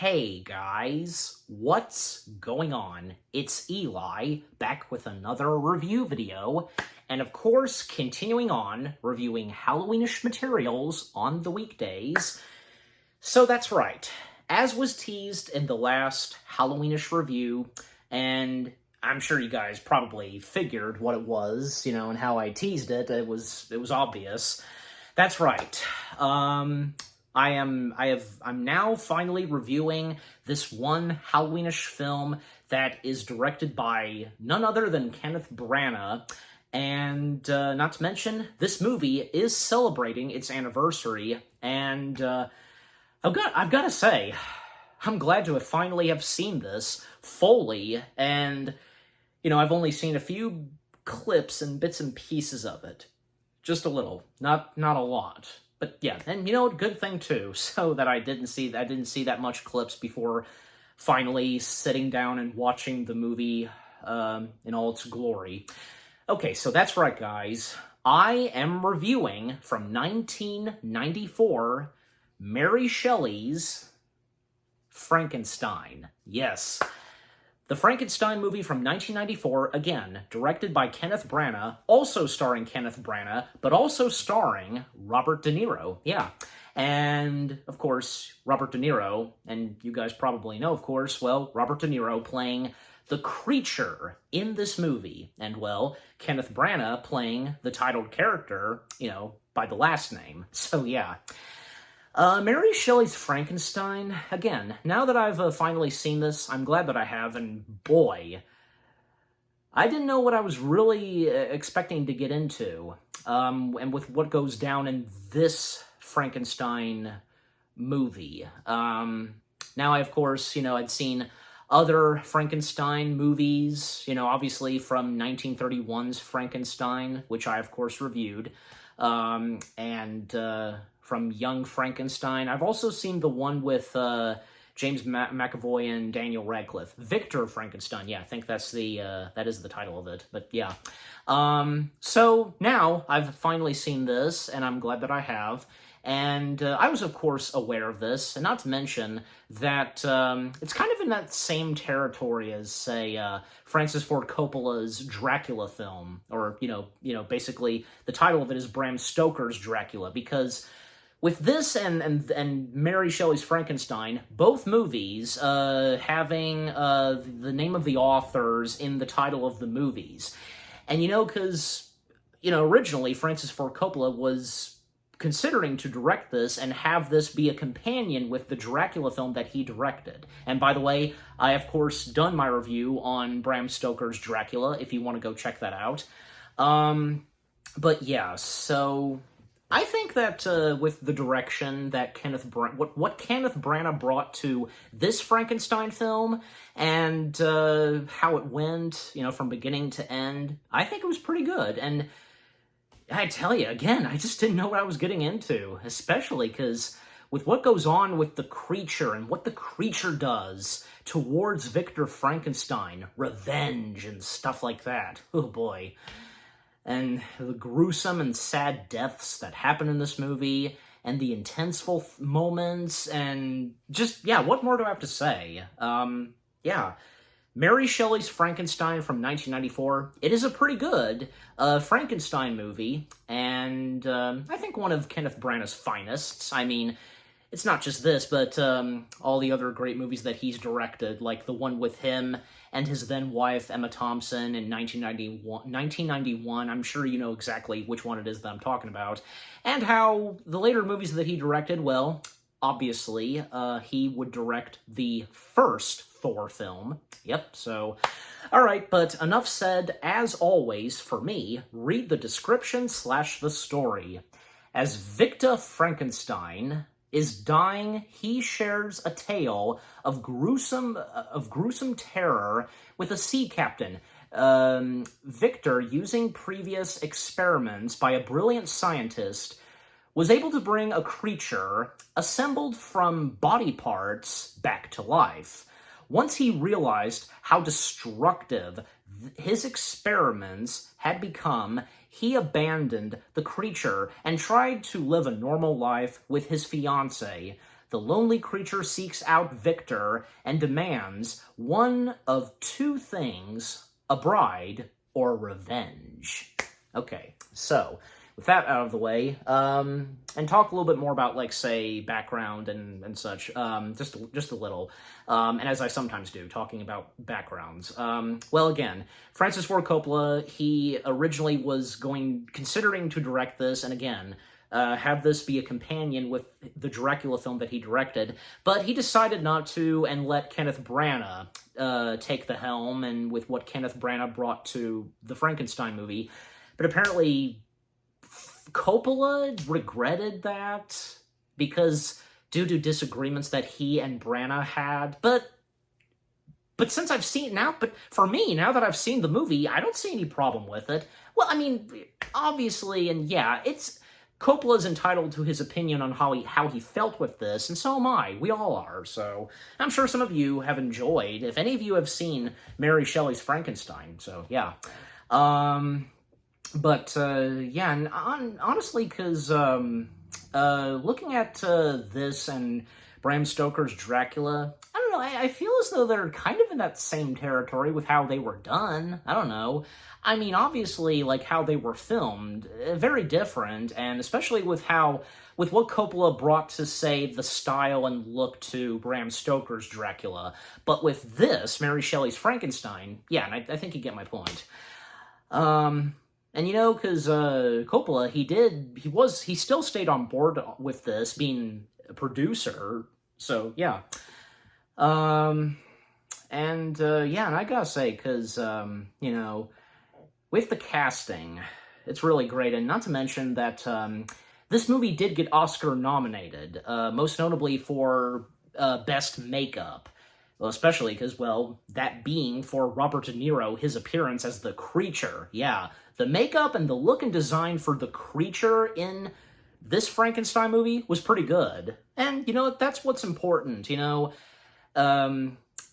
Hey guys, what's going on? It's Eli, back with another review video, and of course, continuing on, reviewing Halloweenish materials on the weekdays. So that's right, as was teased in the last Halloweenish review, and I'm sure you guys probably figured what it was, and how I teased it. It was obvious. That's right. I'm now finally reviewing this one Halloweenish film that is directed by none other than Kenneth Branagh, and not to mention, this movie is celebrating its anniversary, and I've got to say, I'm glad to have finally have seen this fully, and I've only seen a few clips and bits and pieces of it, just a little, not a lot. But yeah, and good thing too, so that I didn't see that much clips before finally sitting down and watching the movie in all its glory. Okay, so that's right, guys. I am reviewing from 1994, Mary Shelley's Frankenstein. Yes. The Frankenstein movie from 1994, again, directed by Kenneth Branagh, also starring Kenneth Branagh, but also starring Robert De Niro. Yeah. And, of course, Robert De Niro, and you guys probably know, of course, well, Robert De Niro playing the creature in this movie. And, well, Kenneth Branagh playing the titled character, by the last name. So, yeah. Mary Shelley's Frankenstein, again, now that I've finally seen this, I'm glad that I have, and boy, I didn't know what I was really expecting to get into, and with what goes down in this Frankenstein movie. Now, of course, I'd seen other Frankenstein movies, obviously from 1931's Frankenstein, which I, of course, reviewed, from Young Frankenstein. I've also seen the one with James McAvoy and Daniel Radcliffe. Victor Frankenstein. Yeah, I think that is the title of it. But yeah. So now I've finally seen this, and I'm glad that I have. And I was, of course, aware of this, and not to mention that it's kind of in that same territory as, say, Francis Ford Coppola's Dracula film, or, basically the title of it is Bram Stoker's Dracula, because with this and Mary Shelley's Frankenstein, both movies having the name of the authors in the title of the movies. And, because, originally Francis Ford Coppola was considering to direct this and have this be a companion with the Dracula film that he directed. And by the way, I, of course, done my review on Bram Stoker's Dracula, if you want to go check that out. But yeah, so I think that with the direction that what Kenneth Branagh brought to this Frankenstein film, and how it went, from beginning to end, I think it was pretty good. And I tell you, again, I just didn't know what I was getting into, especially because with what goes on with the creature and what the creature does towards Victor Frankenstein, revenge and stuff like that. Oh boy. And the gruesome and sad deaths that happen in this movie, and the intenseful moments, and just, yeah, what more do I have to say? Yeah. Mary Shelley's Frankenstein from 1994, it is a pretty good Frankenstein movie, and I think one of Kenneth Branagh's finest. I mean, it's not just this, but all the other great movies that he's directed, like the one with him and his then-wife Emma Thompson in 1991. I'm sure you know exactly which one it is that I'm talking about. And how the later movies that he directed, well, obviously, he would direct the first Thor film. Yep, so, alright, but enough said. As always, for me, read the description / the story. As Victor Frankenstein is dying, he shares a tale of gruesome terror with a sea captain. Victor, using previous experiments by a brilliant scientist, was able to bring a creature assembled from body parts back to life. Once he realized how destructive his experiments had become, he abandoned the creature and tried to live a normal life with his fiancée. The lonely creature seeks out Victor and demands one of two things: a bride or revenge. Okay, so with that out of the way, and talk a little bit more about, like, say, background and such, just a little, and as I sometimes do, talking about backgrounds. Well, again, Francis Ford Coppola, he originally was considering to direct this, and again, have this be a companion with the Dracula film that he directed, but he decided not to and let Kenneth Branagh take the helm, and with what Kenneth Branagh brought to the Frankenstein movie. But apparently Coppola regretted that because due to disagreements that he and Branagh had, but since I've seen now, but for me, now that I've seen the movie, I don't see any problem with it. Well, I mean, obviously, and yeah, Coppola's entitled to his opinion on how he felt with this, and so am I. We all are, so I'm sure some of you have enjoyed, if any of you have seen Mary Shelley's Frankenstein, so yeah. Yeah, and honestly, because looking at this and Bram Stoker's Dracula, I don't know, I feel as though they're kind of in that same territory with how they were done. I don't know. I mean, obviously, like, how they were filmed, very different, and especially with what Coppola brought to, say, the style and look to Bram Stoker's Dracula. But with this, Mary Shelley's Frankenstein, yeah, and I think you get my point. And, you know, because Coppola, he still stayed on board with this, being a producer, so, yeah. And I gotta say, because, you know, with the casting, it's really great, and not to mention that this movie did get Oscar nominated, most notably for Best Makeup. Well, especially because, well, that being for Robert De Niro, his appearance as the creature. Yeah, the makeup and the look and design for the creature in this Frankenstein movie was pretty good. And, you know, that's what's important, you know,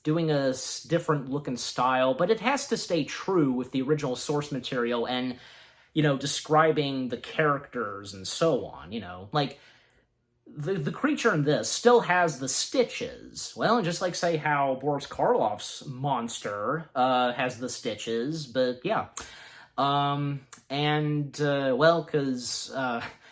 doing a different look and style, but it has to stay true with the original source material and, you know, describing the characters and so on, you know, like, the creature in this still has the stitches. Well, just like, say, how Boris Karloff's monster has the stitches, but yeah. Well, because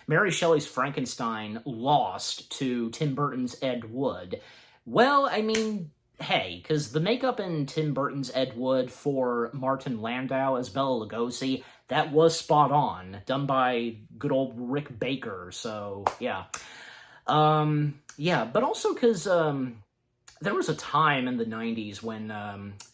Mary Shelley's Frankenstein lost to Tim Burton's Ed Wood. Well, I mean, hey, because the makeup in Tim Burton's Ed Wood for Martin Landau as Bela Lugosi, that was spot on, done by good old Rick Baker, so yeah. Yeah, but also because, there was a time in the 90s when,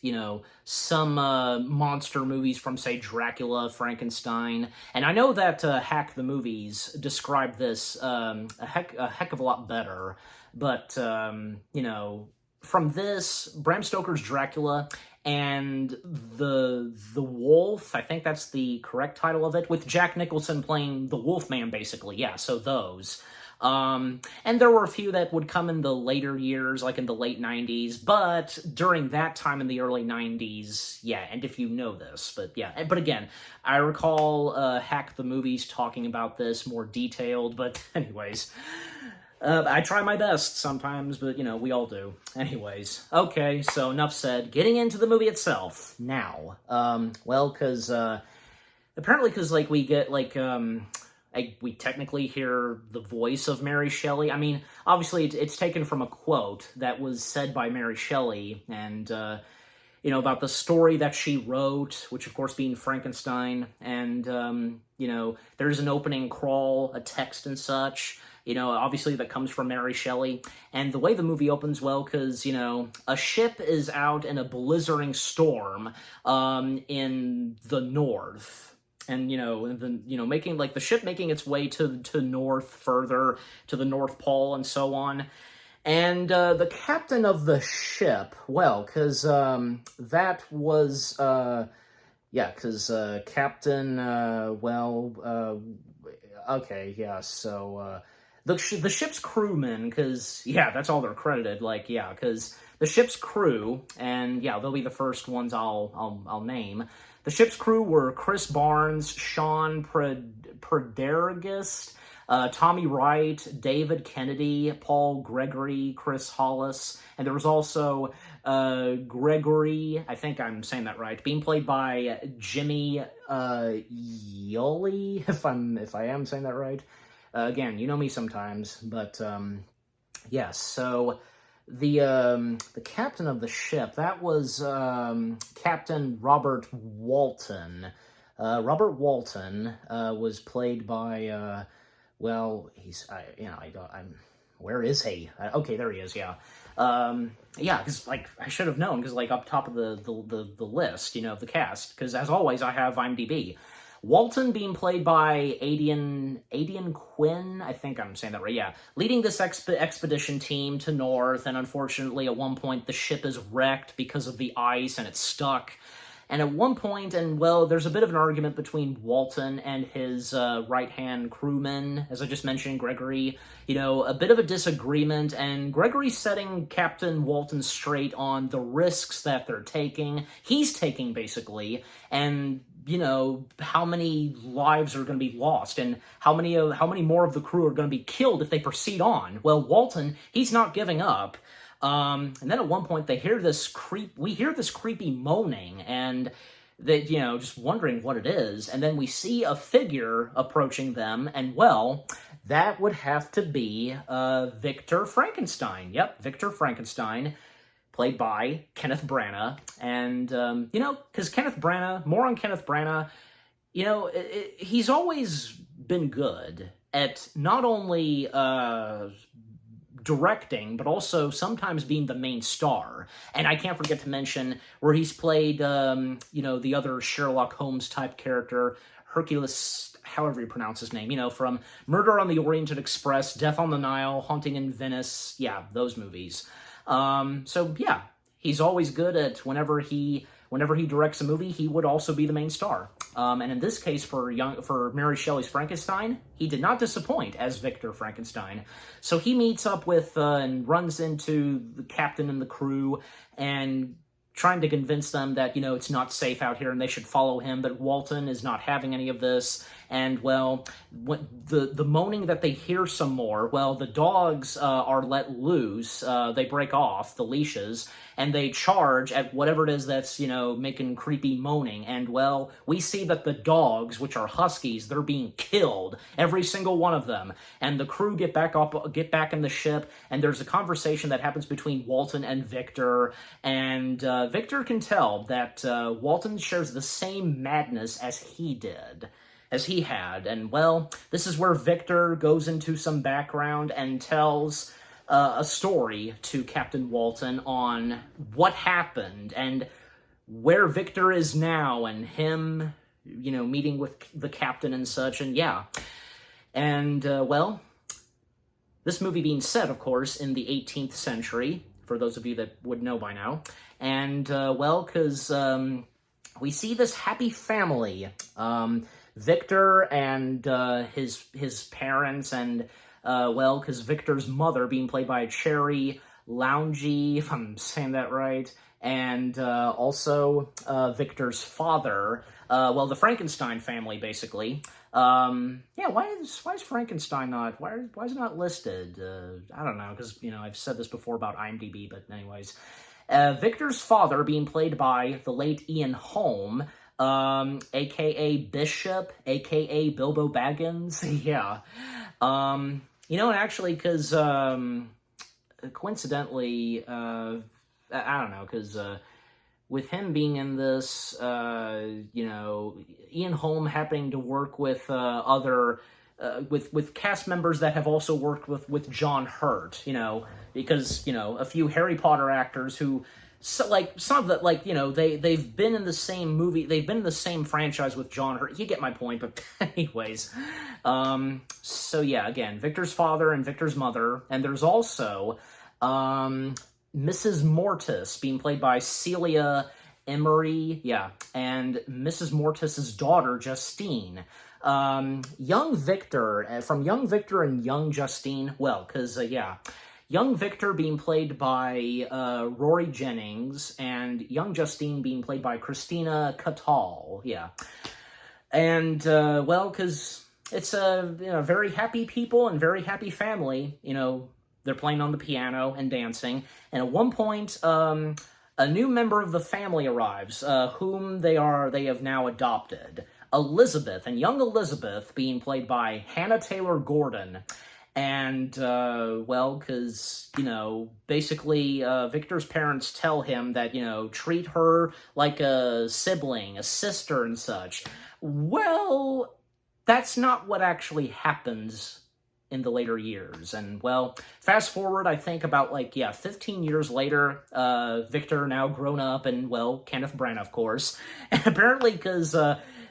you know, some, monster movies from, say, Dracula, Frankenstein, and I know that, Hack the Movies described this, a heck of a lot better, but, you know, from this, Bram Stoker's Dracula, and the Wolf, I think that's the correct title of it, with Jack Nicholson playing the Wolfman, basically, yeah, so those. And there were a few that would come in the later years, like in the late 90s, but during that time in the early 90s, yeah, and if you know this, but yeah, but again, I recall, Hack the Movies talking about this more detailed, but anyways, I try my best sometimes, but, you know, we all do. Anyways, okay, so enough said, getting into the movie itself, now, well, because, apparently, because, like, we get, like, we technically hear the voice of Mary Shelley. I mean, obviously, it's taken from a quote that was said by Mary Shelley, and, you know, about the story that she wrote, which, of course, being Frankenstein, and, you know, there's an opening crawl, a text and such, you know, obviously that comes from Mary Shelley, and the way the movie opens, well, because, you know, a ship is out in a blizzarding storm, in the north, and, you know, making, like, the ship making its way to north further, to the North Pole, and so on. And, the captain of the ship, well, because, that was, yeah, because, Captain, okay, yeah, so, the ship's crewmen, because, yeah, that's all they're credited, like, yeah, because the ship's crew, and, yeah, they'll be the first ones I'll name. The ship's crew were Chris Barnes, Sean Predergast, Tommy Wright, David Kennedy, Paul Gregory, Chris Hollis, and there was also Gregory, I think I'm saying that right, being played by Jimmy Yoli, if I am saying that right. Again, you know me sometimes, but yes. So the captain of the ship, that was Captain Robert Walton. Robert Walton was played by well, where is he? Okay, there he is. Yeah, yeah. Because like I should have known, because like up top of the list, of the cast. Because as always, I have IMDb. Walton being played by Aidan Quinn, I think I'm saying that right, yeah. Leading this expedition team to North, and unfortunately at one point the ship is wrecked because of the ice and it's stuck. And at one point, and well, there's a bit of an argument between Walton and his right-hand crewman, as I just mentioned, Gregory. A bit of a disagreement, and Gregory's setting Captain Walton straight on the risks that they're taking. He's taking, basically, and how many lives are going to be lost, and how many more of the crew are going to be killed if they proceed on. Well, Walton, he's not giving up. And then at one point we hear this creepy moaning, and that, just wondering what it is, and then we see a figure approaching them, and well, that would have to be Victor Frankenstein. Yep, Victor Frankenstein, played by Kenneth Branagh. And because Kenneth Branagh, more on Kenneth Branagh, he's always been good at not only directing, but also sometimes being the main star. And I can't forget to mention where he's played, the other Sherlock Holmes type character, Hercules, however you pronounce his name, from Murder on the Orient Express, Death on the Nile, Haunting in Venice, yeah, those movies. So yeah, he's always good at whenever he directs a movie, he would also be the main star. And in this case, for Mary Shelley's Frankenstein, he did not disappoint as Victor Frankenstein. So he meets up with and runs into the captain and the crew, and trying to convince them that, it's not safe out here and they should follow him, but Walton is not having any of this. And, well, the moaning that they hear some more, well, the dogs are let loose. They break off the leashes, and they charge at whatever it is that's, making creepy moaning. And, well, we see that the dogs, which are huskies, they're being killed, every single one of them. And the crew get back in the ship, and there's a conversation that happens between Walton and Victor, and Victor can tell that Walton shares the same madness as he had. And, well, this is where Victor goes into some background and tells a story to Captain Walton on what happened and where Victor is now, and him, meeting with the captain and such, and yeah. And, well, this movie being set, of course, in the 18th century, for those of you that would know by now. And, well, because we see this happy family, Victor and his parents, and well, because Victor's mother being played by Cherry Loungy, if I'm saying that right, and also Victor's father. Well, the Frankenstein family, basically. Yeah, why is Frankenstein not? Why is it not listed? I don't know, because I've said this before about IMDb, but anyways, Victor's father being played by the late Ian Holm. A.K.A. Bishop, A.K.A. Bilbo Baggins, yeah. And actually, because, coincidentally, I don't know, because, with him being in this, Ian Holm happening to work with, other, with cast members that have also worked with John Hurt, because, a few Harry Potter actors who, so, some of the, they've been in the same movie, they've been in the same franchise with John Hurt. You get my point, but anyways. So yeah, again, Victor's father and Victor's mother, and there's also, Mrs. Mortis being played by Celia Emery, yeah, and Mrs. Mortis's daughter, Justine. Young Victor, from Young Victor and Young Justine, well, because, yeah, Young Victor being played by Rory Jennings, and Young Justine being played by Christina Catal, yeah. And, well, because it's a very happy people and very happy family. They're playing on the piano and dancing, and at one point, a new member of the family arrives, whom they have now adopted. Elizabeth, and young Elizabeth being played by Hannah Taylor Gordon. And, because, basically, Victor's parents tell him that, treat her like a sibling, a sister and such. Well, that's not what actually happens in the later years. And, fast forward, I think about, 15 years later, Victor now grown up, and, Kenneth Branagh, of course. And apparently, because,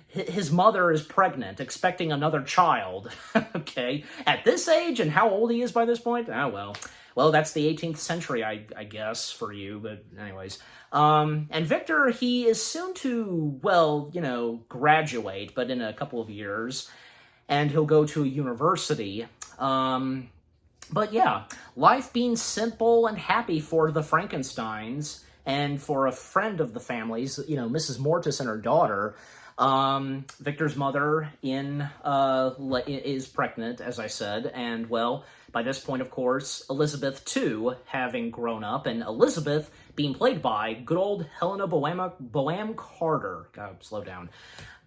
his mother is pregnant, expecting another child. Okay, at this age, and how old he is by this point? Oh, well, that's the 18th century, I guess, for you, but anyways. And Victor, he is soon to, graduate, but in a couple of years, and he'll go to a university. But yeah, life being simple and happy for the Frankensteins, and for a friend of the family's, Mrs. Mortis and her daughter. Victor's mother is pregnant, as I said, and, by this point, of course, Elizabeth, too, having grown up, and Elizabeth being played by good old Helena Bonham Carter. God, slow down.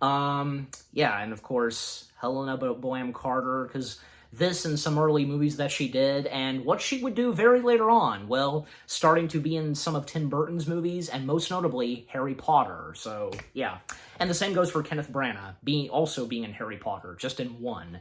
And, of course, Helena Bonham Carter, because this and some early movies that she did, and what she would do very later on, starting to be in some of Tim Burton's movies, and most notably, Harry Potter, so, yeah. And the same goes for Kenneth Branagh, also being in Harry Potter, just in one.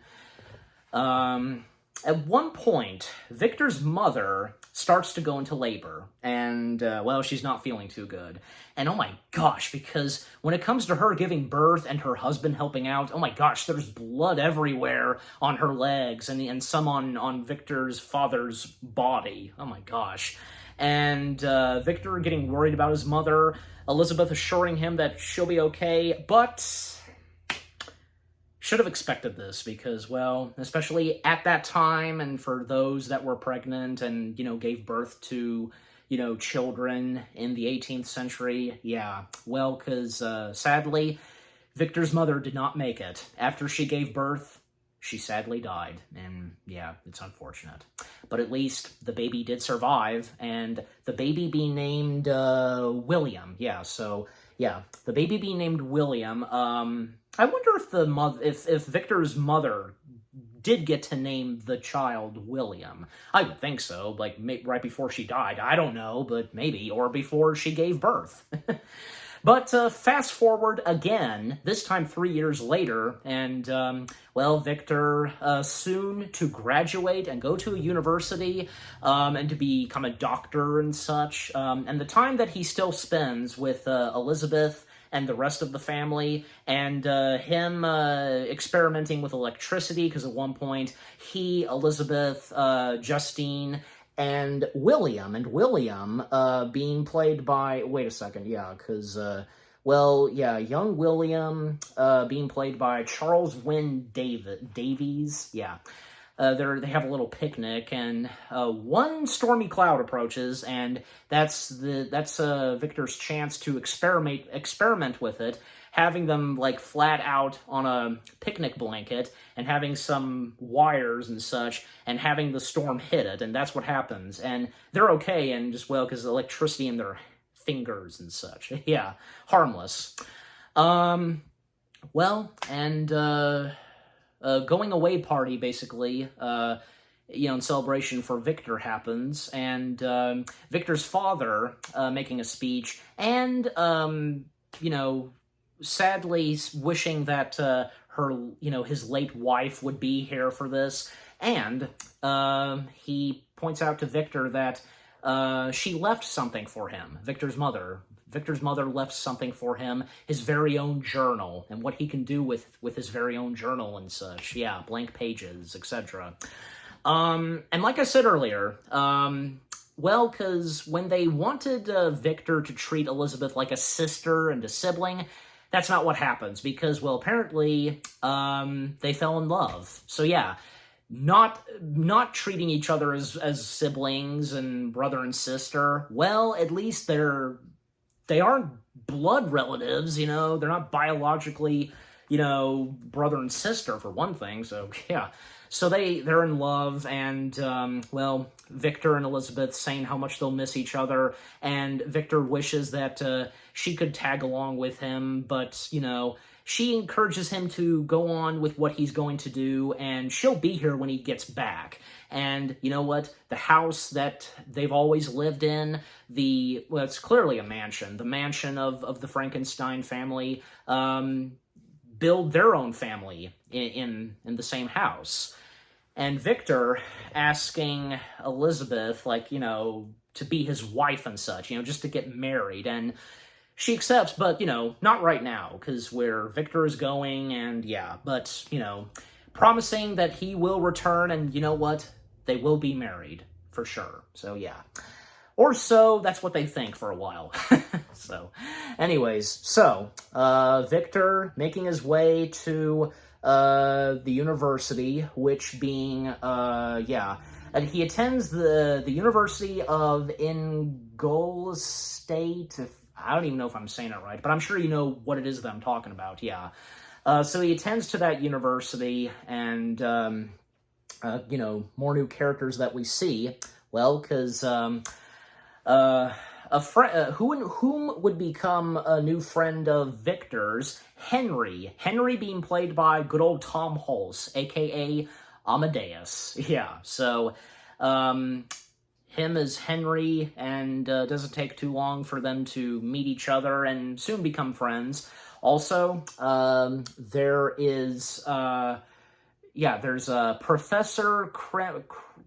At one point, Victor's mother starts to go into labor, and, she's not feeling too good. And oh my gosh, because when it comes to her giving birth and her husband helping out, oh my gosh, there's blood everywhere on her legs, and some on Victor's father's body. Oh my gosh. And Victor getting worried about his mother, Elizabeth assuring him that she'll be okay, but should have expected this because, especially at that time, and for those that were pregnant and, gave birth to, children in the 18th century, because sadly, Victor's mother did not make it. After she gave birth, she sadly died, and it's unfortunate. But at least the baby did survive, and the baby being named William. The baby being named William. I wonder if Victor's mother did get to name the child William. I would think so, right before she died. I don't know, but maybe, or before she gave birth. But fast forward again, this time 3 years later, and, Victor soon to graduate and go to a university, and to become a doctor and such, and the time that he still spends with Elizabeth and the rest of the family, and him experimenting with electricity, because at one point, he, Elizabeth, Justine, and William being played by, young William being played by Charles Wynne Davies, they have a little picnic, and one stormy cloud approaches, and that's Victor's chance to experiment with it, having them flat out on a picnic blanket and having some wires and such, and having the storm hit it, and that's what happens. And they're okay, and just because electricity in their fingers and such. Harmless. Going away party, basically, in celebration for Victor happens, and Victor's father making a speech, and, sadly wishing that his late wife would be here for this, and he points out to Victor that she left something for him, Victor's mother. Victor's mother left something for him, his very own journal, and what he can do with his very own journal and such. Blank pages, etc. And like I said earlier, because when they wanted Victor to treat Elizabeth like a sister and a sibling, that's not what happens, because, apparently, they fell in love. So not treating each other as siblings and brother and sister. At least they aren't blood relatives, they're not biologically, brother and sister for one thing, so yeah. So they're in love, and, well, Victor and Elizabeth saying how much they'll miss each other, and Victor wishes that she could tag along with him, but, she encourages him to go on with what he's going to do, and she'll be here when he gets back. And you know what? The house that they've always lived in, well, it's clearly a mansion, the mansion of the Frankenstein family, build their own family in the same house. And Victor asking Elizabeth, to be his wife and such, just to get married. And she accepts, but, not right now, because where Victor is going, and yeah, but, promising that he will return, and you know what? They will be married, for sure. So, yeah. Or so, that's what they think for a while. So, anyways, Victor making his way to the university, which being, and he attends the University of Ingolstadt. I don't even know if I'm saying it right, but I'm sure you know what it is that I'm talking about, yeah. So he attends to that university, and, more new characters that we see. Well, because, whom would become a new friend of Victor's, Henry. Henry being played by good old Tom Hulce, a.k.a. Amadeus. Yeah, so, him as Henry, and doesn't take too long for them to meet each other and soon become friends. Also, there is, there's Professor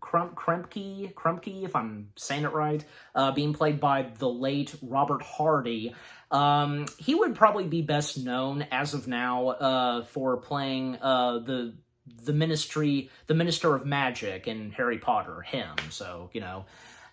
Krempke, if I'm saying it right, being played by the late Robert Hardy. He would probably be best known as of now for playing the Minister of Magic in Harry Potter, him. So,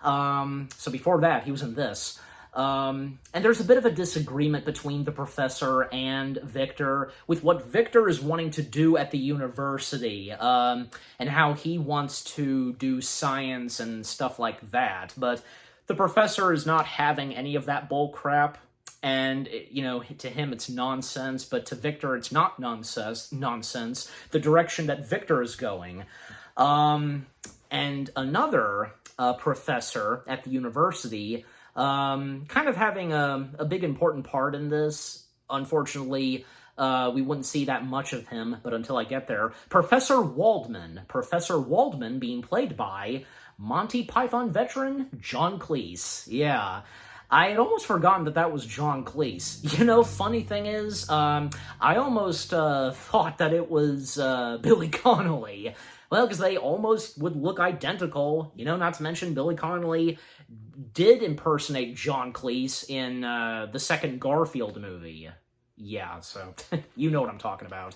so before that, he was in this. And there's a bit of a disagreement between the professor and Victor with what Victor is wanting to do at the university, and how he wants to do science and stuff like that. But the professor is not having any of that bull crap. And, to him it's nonsense, but to Victor it's not nonsense, the direction that Victor is going. And another professor at the university, kind of having a big important part in this. Unfortunately, we wouldn't see that much of him, but until I get there. Professor Waldman being played by Monty Python veteran John Cleese. Yeah. I had almost forgotten that was John Cleese. Funny thing is, I almost thought that it was Billy Connolly. Well, because they almost would look identical. Not to mention Billy Connolly did impersonate John Cleese in the second Garfield movie. Yeah, so you know what I'm talking about.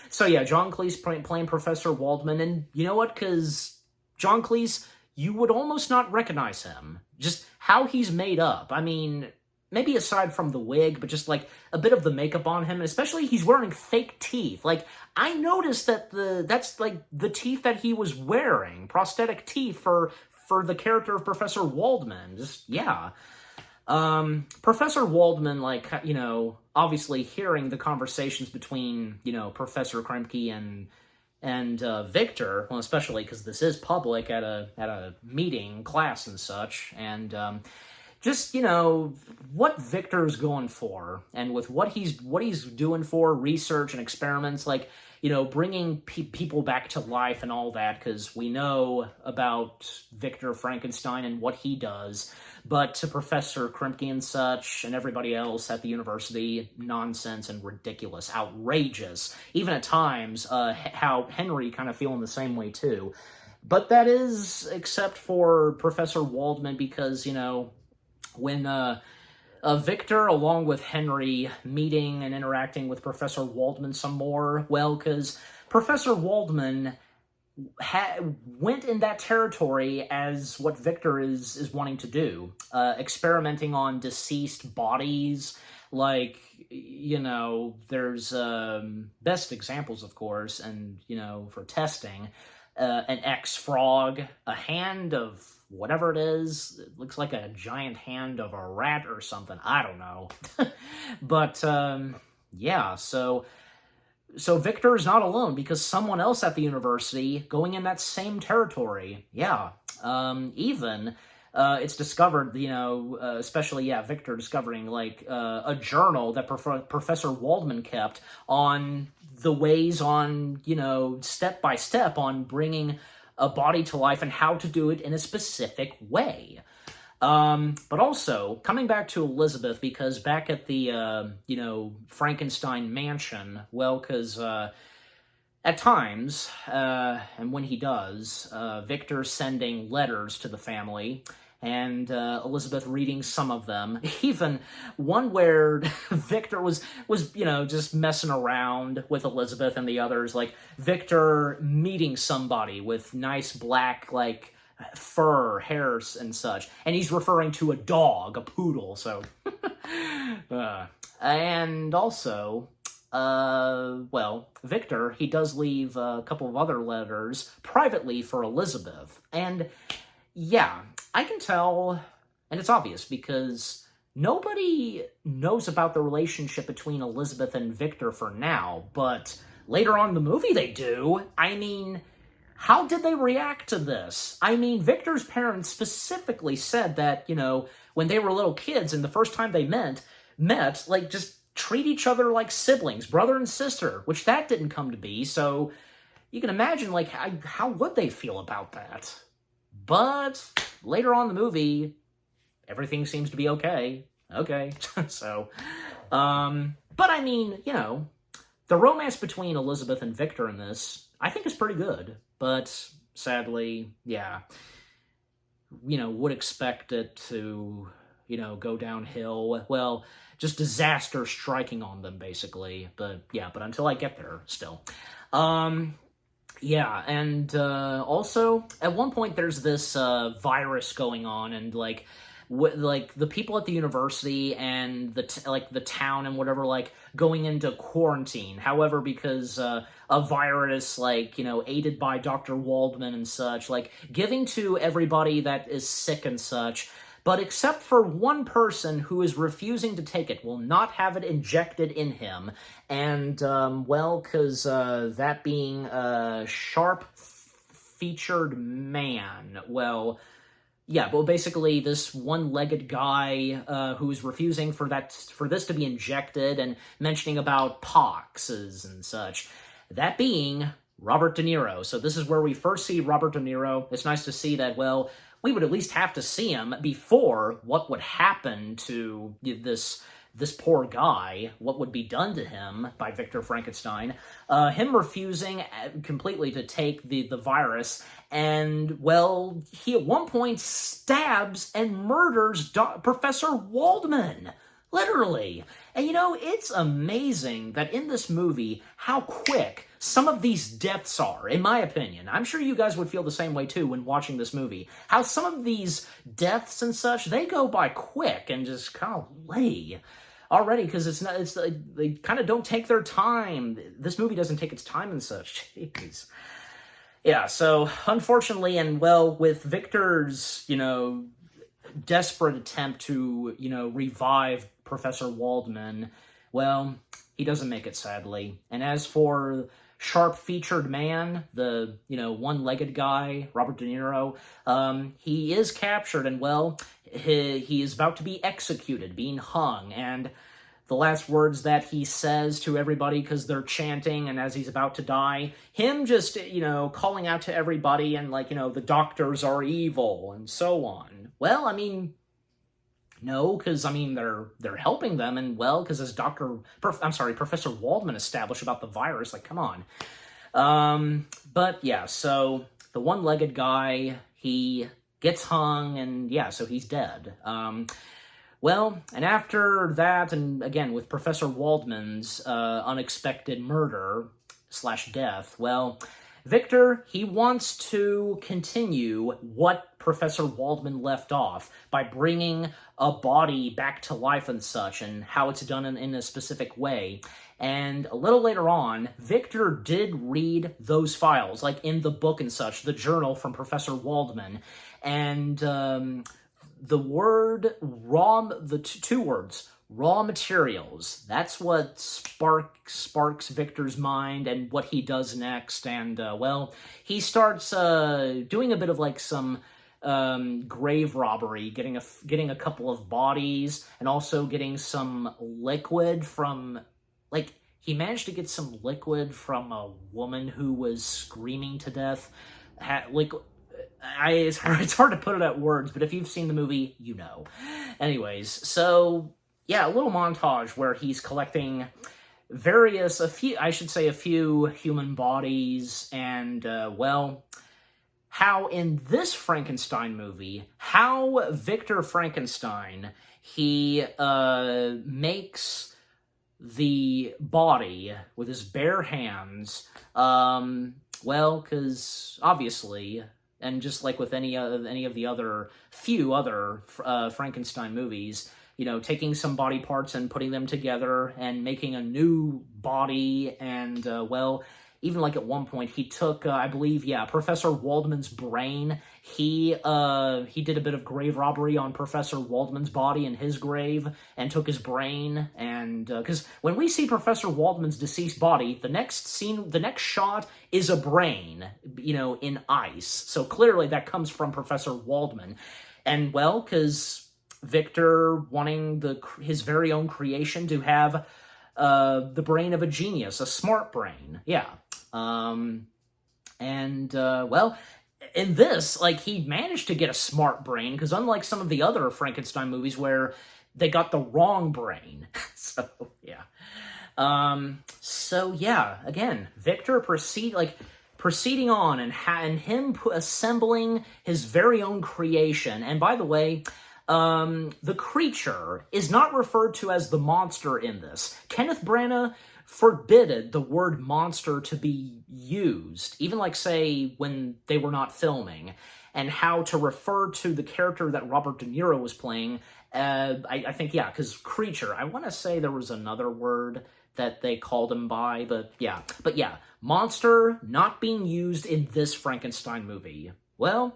So yeah, John Cleese playing Professor Waldman, and you know what? Because John Cleese, you would almost not recognize him. Just how he's made up. I mean, maybe aside from the wig, but just like a bit of the makeup on him, especially he's wearing fake teeth. Like, I noticed that that's like the teeth that he was wearing, prosthetic teeth for the character of Professor Waldman. Just, yeah. Professor Waldman, obviously hearing the conversations between, Professor Krempke and Victor, well, especially because this is public at a meeting, class and such, and just, what Victor's going for, and with what he's doing for research and experiments, bringing people back to life and all that, because we know about Victor Frankenstein and what he does, but to Professor Krempke and such, and everybody else at the university, nonsense and ridiculous, outrageous, even at times, how Henry kind of feeling the same way too. But that is, except for Professor Waldman, because, when Victor, along with Henry, meeting and interacting with Professor Waldman some more, well, because Professor Waldman went in that territory as what Victor is wanting to do, experimenting on deceased bodies, there's best examples, of course, and, for testing, an X-frog, a hand of whatever it is. It looks like a giant hand of a rat or something. I don't know. But, yeah, so so Victor is not alone because someone else at the university going in that same territory. Yeah. Even it's discovered, especially, Victor discovering, like, a journal that Professor Waldman kept on the ways on, step by step on bringing a body to life and how to do it in a specific way. But also, coming back to Elizabeth, because back at the, Frankenstein mansion, well, because, at times, and when he does, Victor's sending letters to the family, and Elizabeth reading some of them. Even one where Victor was just messing around with Elizabeth and the others, like Victor meeting somebody with nice black, like, fur, hairs, and such, and he's referring to a dog, a poodle, so... and also... Victor, he does leave a couple of other letters privately for Elizabeth. And, yeah, I can tell, and it's obvious, because nobody knows about the relationship between Elizabeth and Victor for now, but later on in the movie they do. I mean, how did they react to this? I mean, Victor's parents specifically said that, when they were little kids and the first time they met, like, just treat each other like siblings, brother and sister, which that didn't come to be, so you can imagine, like, how would they feel about that? But later on in the movie, everything seems to be okay. Okay, so, but I mean, the romance between Elizabeth and Victor in this, I think is pretty good, but sadly, yeah, would expect it to, go downhill. Well, just disaster striking on them, basically. But until I get there, still. Yeah, and also, at one point there's this virus going on, and, like, the people at the university and the town and whatever, like, going into quarantine. However, because a virus, like, aided by Dr. Waldman and such, like, giving to everybody that is sick and such, but except for one person who is refusing to take it, will not have it injected in him. And, because that being a sharp-featured man, well, yeah, but basically this one-legged guy who's refusing for this to be injected and mentioning about poxes and such. That being Robert De Niro. So this is where we first see Robert De Niro. It's nice to see that, well, we would at least have to see him before what would happen to this poor guy, what would be done to him by Victor Frankenstein, him refusing completely to take the virus, and, well, he at one point stabs and murders Professor Waldman, literally. And, it's amazing that in this movie, how quick some of these deaths are, in my opinion. I'm sure you guys would feel the same way, too, when watching this movie. How some of these deaths and such, they go by quick and just golly already, because they kind of don't take their time. This movie doesn't take its time and such. Jeez. Yeah, so, unfortunately, and, well, with Victor's, desperate attempt to, revive Professor Waldman, well, he doesn't make it, sadly. And as for sharp-featured man, the, one-legged guy, Robert De Niro, he is captured, and, well, he is about to be executed, being hung, and the last words that he says to everybody, because they're chanting, and as he's about to die, him just, calling out to everybody, and, like, the doctors are evil, and so on. Well, I mean, no, because, I mean, they're helping them, and, well, because as Professor Waldman established about the virus, like, come on. But, yeah, so the one-legged guy, he gets hung, and, yeah, so he's dead. Well, and after that, and again, with Professor Waldman's unexpected murder/death, well, Victor, he wants to continue what Professor Waldman left off by bringing a body back to life and such, and how it's done in a specific way. And a little later on, Victor did read those files, like in the book and such, the journal from Professor Waldman, and the word two words, Raw materials. That's what sparks Victor's mind and what he does next. And, well, he starts doing a bit of, like, some grave robbery, getting a couple of bodies, and also getting some liquid from, like, he managed to get some liquid from a woman who was screaming to death. It's hard to put it at words, but if you've seen the movie, you know. Anyways, so yeah, a little montage where he's collecting a few human bodies, and, well, how in this Frankenstein movie, how Victor Frankenstein, he makes the body with his bare hands, well, because obviously, and just like with any of the few other Frankenstein movies, you know, taking some body parts and putting them together and making a new body, and, well, even like at one point he took, I believe, Professor Waldman's brain. He did a bit of grave robbery on Professor Waldman's body in his grave and took his brain. And because when we see Professor Waldman's deceased body, the next shot is a brain, you know, in ice. So clearly that comes from Professor Waldman. And, well, because Victor wanting his very own creation to have the brain of a genius, a smart brain. Yeah. Well, in this, like, he managed to get a smart brain, because unlike some of the other Frankenstein movies where they got the wrong brain. So, yeah. Again, Victor proceeding on and him assembling his very own creation. And by the way, the creature is not referred to as the monster in this. Kenneth Branagh forbidden the word monster to be used, even like, say, when they were not filming, and how to refer to the character that Robert De Niro was playing. I think, because creature, I want to say there was another word that they called him by, but yeah, monster not being used in this Frankenstein movie. Well,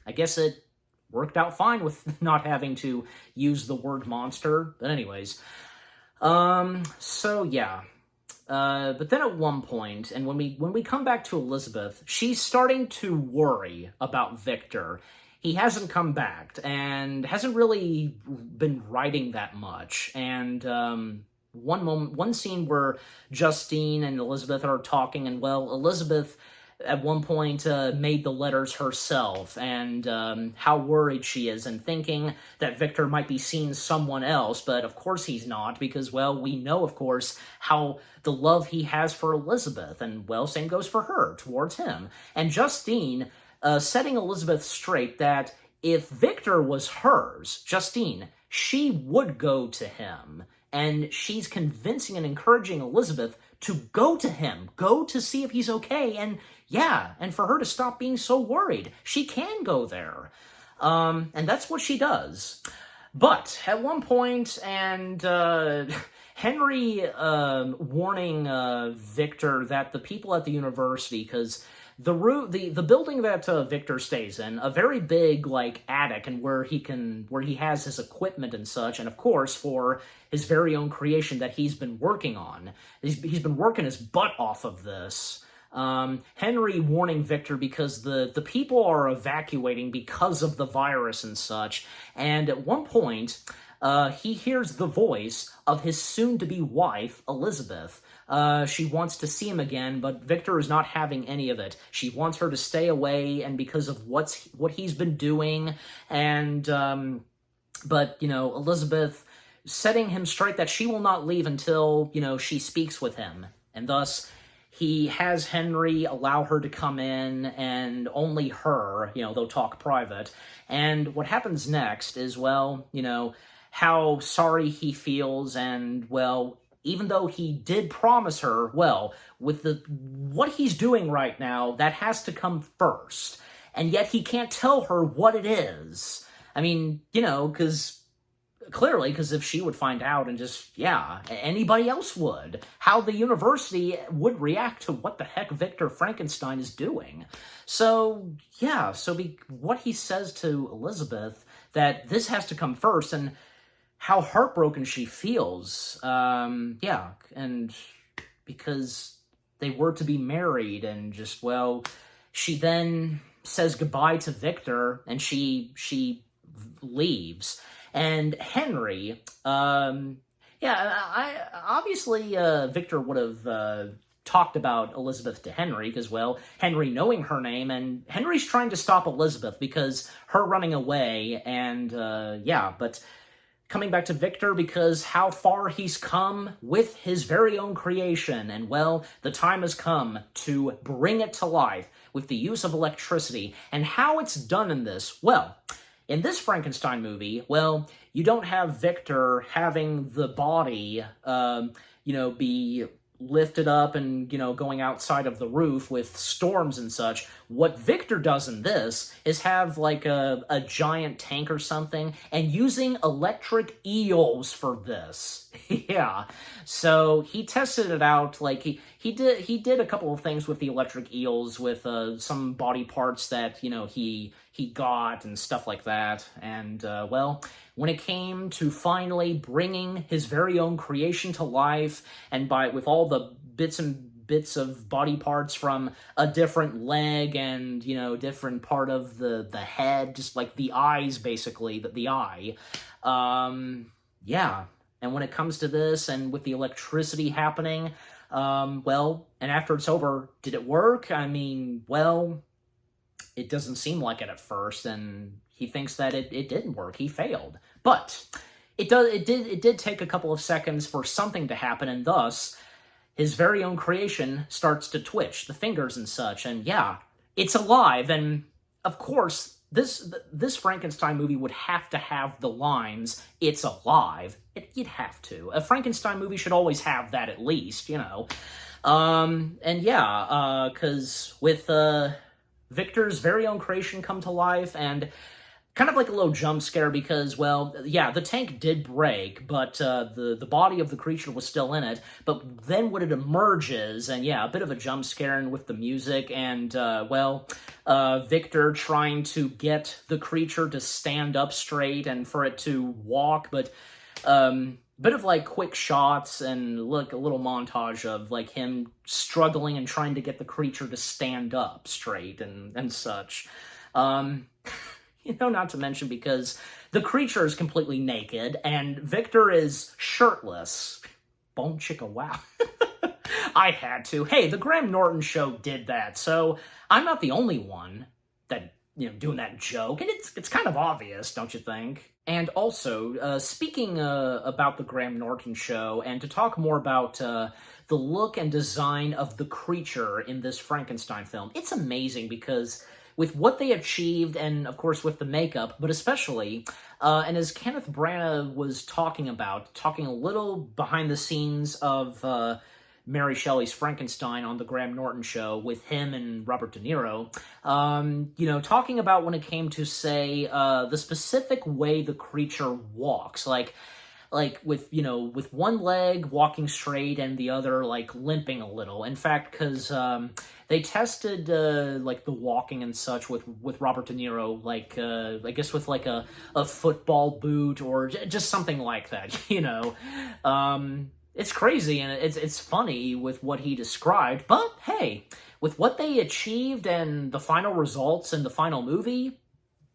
I guess it worked out fine with not having to use the word monster, but anyways. But then at one point, and when we come back to Elizabeth, she's starting to worry about Victor. He hasn't come back, and hasn't really been writing that much, and, one scene where Justine and Elizabeth are talking, and, well, Elizabeth at one point made the letters herself, and how worried she is, and thinking that Victor might be seeing someone else, but of course he's not, because, well, we know, of course, how the love he has for Elizabeth, and, well, same goes for her towards him. And Justine setting Elizabeth straight that if Victor was hers, Justine, she would go to him, and she's convincing and encouraging Elizabeth to go to him, go to see if he's okay, and for her to stop being so worried. She can go there. And that's what she does. But at one point, and Henry warning Victor that the people at the university, because the building that Victor stays in, a very big, like, attic, and where he has his equipment and such, and of course for his very own creation that he's been working on. He's been working his butt off of this. Henry warning Victor because the people are evacuating because of the virus and such, and at one point, he hears the voice of his soon-to-be wife, Elizabeth. She wants to see him again, but Victor is not having any of it. She wants her to stay away, and because of what he's been doing, and, but, you know, Elizabeth setting him straight that she will not leave until, you know, she speaks with him, and thus he has Henry allow her to come in, and only her, you know, they'll talk private. And what happens next is, well, you know, how sorry he feels, and, well, even though he did promise her, well, with what he's doing right now, that has to come first. And yet he can't tell her what it is. I mean, you know, because if she would find out and just, anybody else would, how the university would react to what the heck Victor Frankenstein is doing. So, what he says to Elizabeth, that this has to come first, and how heartbroken she feels. Yeah, and because they were to be married, and just, well, she then says goodbye to Victor, and she leaves. And Henry, obviously Victor would have talked about Elizabeth to Henry, because, well, Henry knowing her name, and Henry's trying to stop Elizabeth because her running away, and but coming back to Victor, because how far he's come with his very own creation, and, well, the time has come to bring it to life with the use of electricity. And how it's done in this, well, in this Frankenstein movie, well, you don't have Victor having the body, be lifted up and, going outside of the roof with storms and such. What Victor does in this is have, like, a giant tank or something, and using electric eels for this. Yeah. So he tested it out, like, he did a couple of things with the electric eels, with some body parts that, he got and stuff like that. And, well, when it came to finally bringing his very own creation to life, and with all the bits of body parts from a different leg and, different part of the head, just like the eyes, basically, the eye. Yeah. And when it comes to this, and with the electricity happening, well, and after it's over, did it work? I mean, well, it doesn't seem like it at first, and he thinks that it didn't work. He failed. But it did take a couple of seconds for something to happen, and thus his very own creation starts to twitch, the fingers and such, and yeah, it's alive. And of course, this Frankenstein movie would have to have the lines, "It's alive." You'd have to. A Frankenstein movie should always have that, at least, And yeah, because with Victor's very own creation come to life, and kind of like a little jump scare, because, well, yeah, the tank did break, but the body of the creature was still in it. But then when it emerges, and yeah, a bit of a jump scare, and with the music, and, Victor trying to get the creature to stand up straight and for it to walk, but bit of, like, quick shots, and look, a little montage of, like, him struggling and trying to get the creature to stand up straight and such. Not to mention, because the creature is completely naked, and Victor is shirtless. Bone chicka wow. I had to. Hey, the Graham Norton Show did that, so I'm not the only one that, doing that joke, and it's kind of obvious, don't you think? And also, speaking about the Graham Norton Show, and to talk more about the look and design of the creature in this Frankenstein film, it's amazing, because with what they achieved, and of course with the makeup, but especially, and as Kenneth Branagh was talking a little behind the scenes of Mary Shelley's Frankenstein on the Graham Norton Show with him and Robert De Niro, talking about when it came to, say, the specific way the creature walks, like with, with one leg walking straight and the other, like, limping a little. In fact, because they tested, like, the walking and such with Robert De Niro, like, I guess with, like, a football boot or just something like that, It's crazy, and it's funny with what he described, but hey, with what they achieved and the final results in the final movie,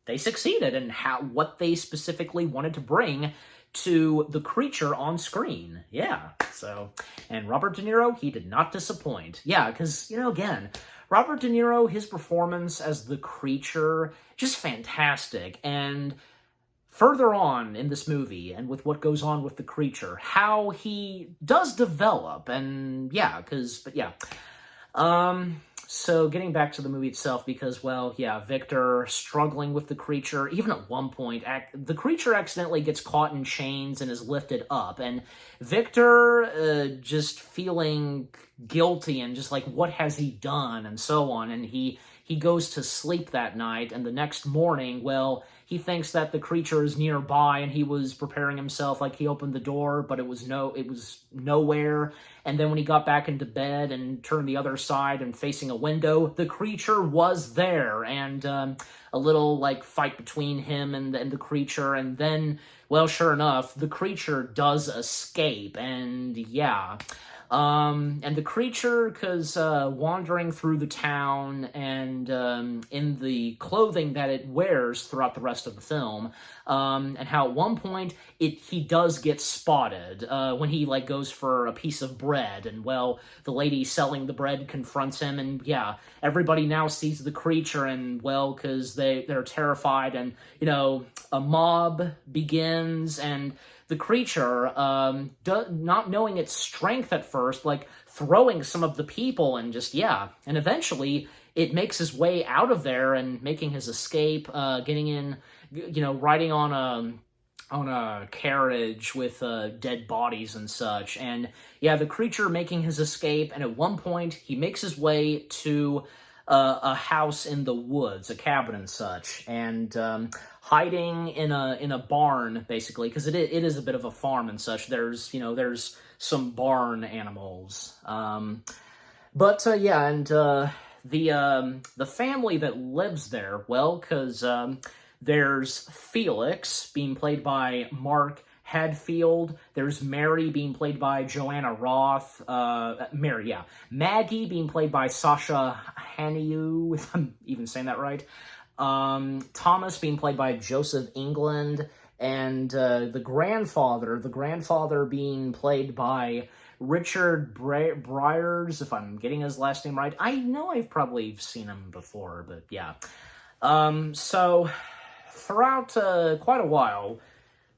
they succeeded in what they specifically wanted to bring to the creature on screen. Yeah, so, and Robert De Niro, he did not disappoint. Yeah, because, again, Robert De Niro, his performance as the creature, just fantastic, and further on in this movie, and with what goes on with the creature, how he does develop, and yeah, so getting back to the movie itself, because, well, yeah, Victor struggling with the creature, even at one point, the creature accidentally gets caught in chains and is lifted up, and Victor just feeling guilty, and just like, what has he done, and so on, and he goes to sleep that night, and the next morning, well, he thinks that the creature is nearby, and he was preparing himself, like, he opened the door, but it was nowhere, and then when he got back into bed and turned the other side and facing a window, the creature was there, and a little, like, fight between him and the creature, and then well, sure enough, the creature does escape, and yeah. And the creature, because wandering through the town and in the clothing that it wears throughout the rest of the film, and how at one point he does get spotted when he like goes for a piece of bread, and well, the lady selling the bread confronts him, and yeah, everybody now sees the creature, and well, because they're terrified, and you know, a mob begins, and the creature, not knowing its strength at first, like, throwing some of the people and just, yeah. And eventually, it makes his way out of there and making his escape, getting in, you know, riding on a carriage with dead bodies and such. And, yeah, the creature making his escape, and at one point, he makes his way to a house in the woods, a cabin and such, and hiding in a barn, basically, because it is a bit of a farm and such. There's, you know, there's some barn animals. Yeah, and the family that lives there, well, because there's Felix, being played by Mark Hadfield. There's Mary, being played by Joanna Roth. Maggie, being played by Sasha Haniu, if I'm even saying that right. Thomas, being played by Joseph England. And the grandfather being played by Richard Briers, if I'm getting his last name right. I know I've probably seen him before, but yeah. So, throughout quite a while,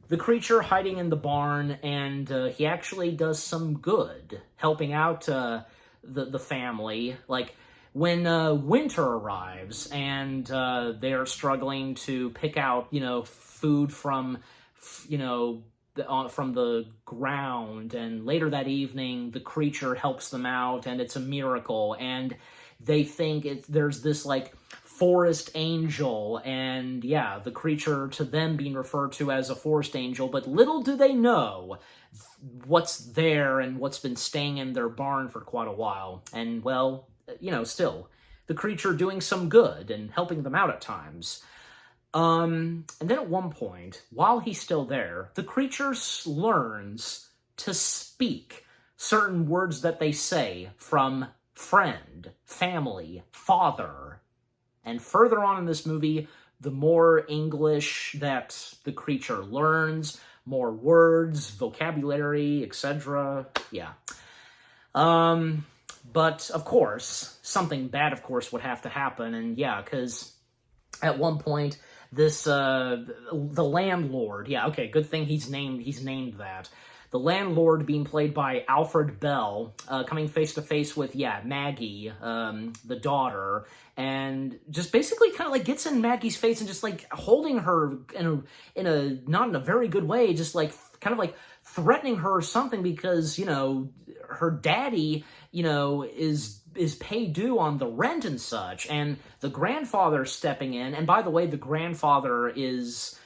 the creature hiding in the barn, and he actually does some good, helping out the family. Like, when winter arrives, and they're struggling to pick out, you know, food from, you know, from the ground, and later that evening, the creature helps them out, and it's a miracle, and they think there's this, like, forest angel, and yeah, the creature to them being referred to as a forest angel, but little do they know what's there and what's been staying in their barn for quite a while. And well, you know, still, the creature doing some good and helping them out at times. And then at one point, while he's still there, the creature learns to speak certain words that they say from friend, family, father. And further on in this movie, the more English that the creature learns, more words, vocabulary, etc. Yeah. But, of course, something bad, of course, would have to happen. And, yeah, because at one point, this, the landlord, yeah, okay, good thing he's named that. The landlord, being played by Alfred Bell, coming face-to-face with, yeah, Maggie, the daughter, and just basically kind of, like, gets in Maggie's face and just, like, holding her in a not in a very good way, just, like, kind of, like, threatening her or something because, you know, her daddy, you know, is paid due on the rent and such, and the grandfather stepping in, and by the way, the grandfather is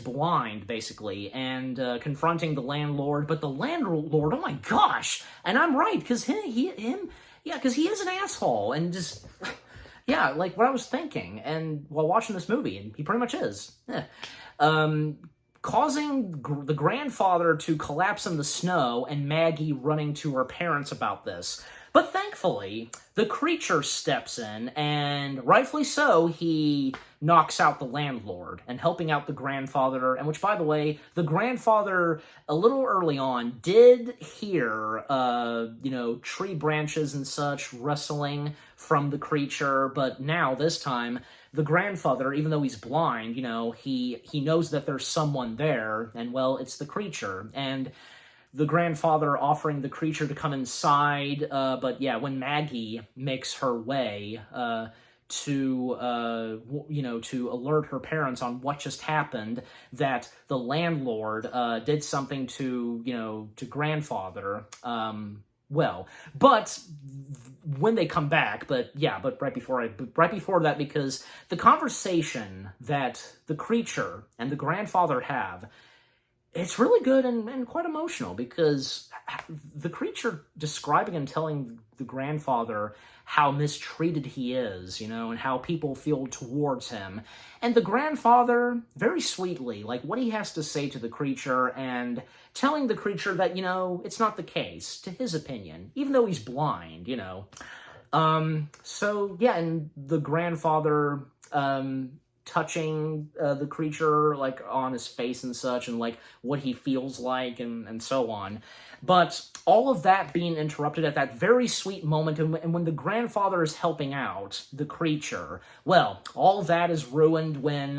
blind, basically, and confronting the landlord, but the landlord, oh my gosh, and I'm right, because because he is an asshole, and just, yeah, like what I was thinking, and while watching this movie, and he pretty much is, causing the grandfather to collapse in the snow, and Maggie running to her parents about this. But thankfully, the creature steps in, and rightfully so, he knocks out the landlord, and helping out the grandfather, and which, by the way, the grandfather, a little early on, did hear, you know, tree branches and such rustling from the creature, but now, this time, the grandfather, even though he's blind, you know, he knows that there's someone there, and, well, it's the creature, and the grandfather offering the creature to come inside, but yeah, when Maggie makes her way to, you know, to alert her parents on what just happened, that the landlord did something to, you know, to grandfather, well, but when they come back, but yeah, but right before that, because the conversation that the creature and the grandfather have It's really good and quite emotional, because the creature describing and telling the grandfather how mistreated he is, and how people feel towards him. And the grandfather, very sweetly, like what he has to say to the creature, and telling the creature that, it's not the case, to his opinion, even though he's blind. So, yeah, and the grandfather, touching the creature, like, on his face and such, and, like, what he feels like, and so on. But all of that being interrupted at that very sweet moment, and when the grandfather is helping out the creature, well, all of that is ruined when,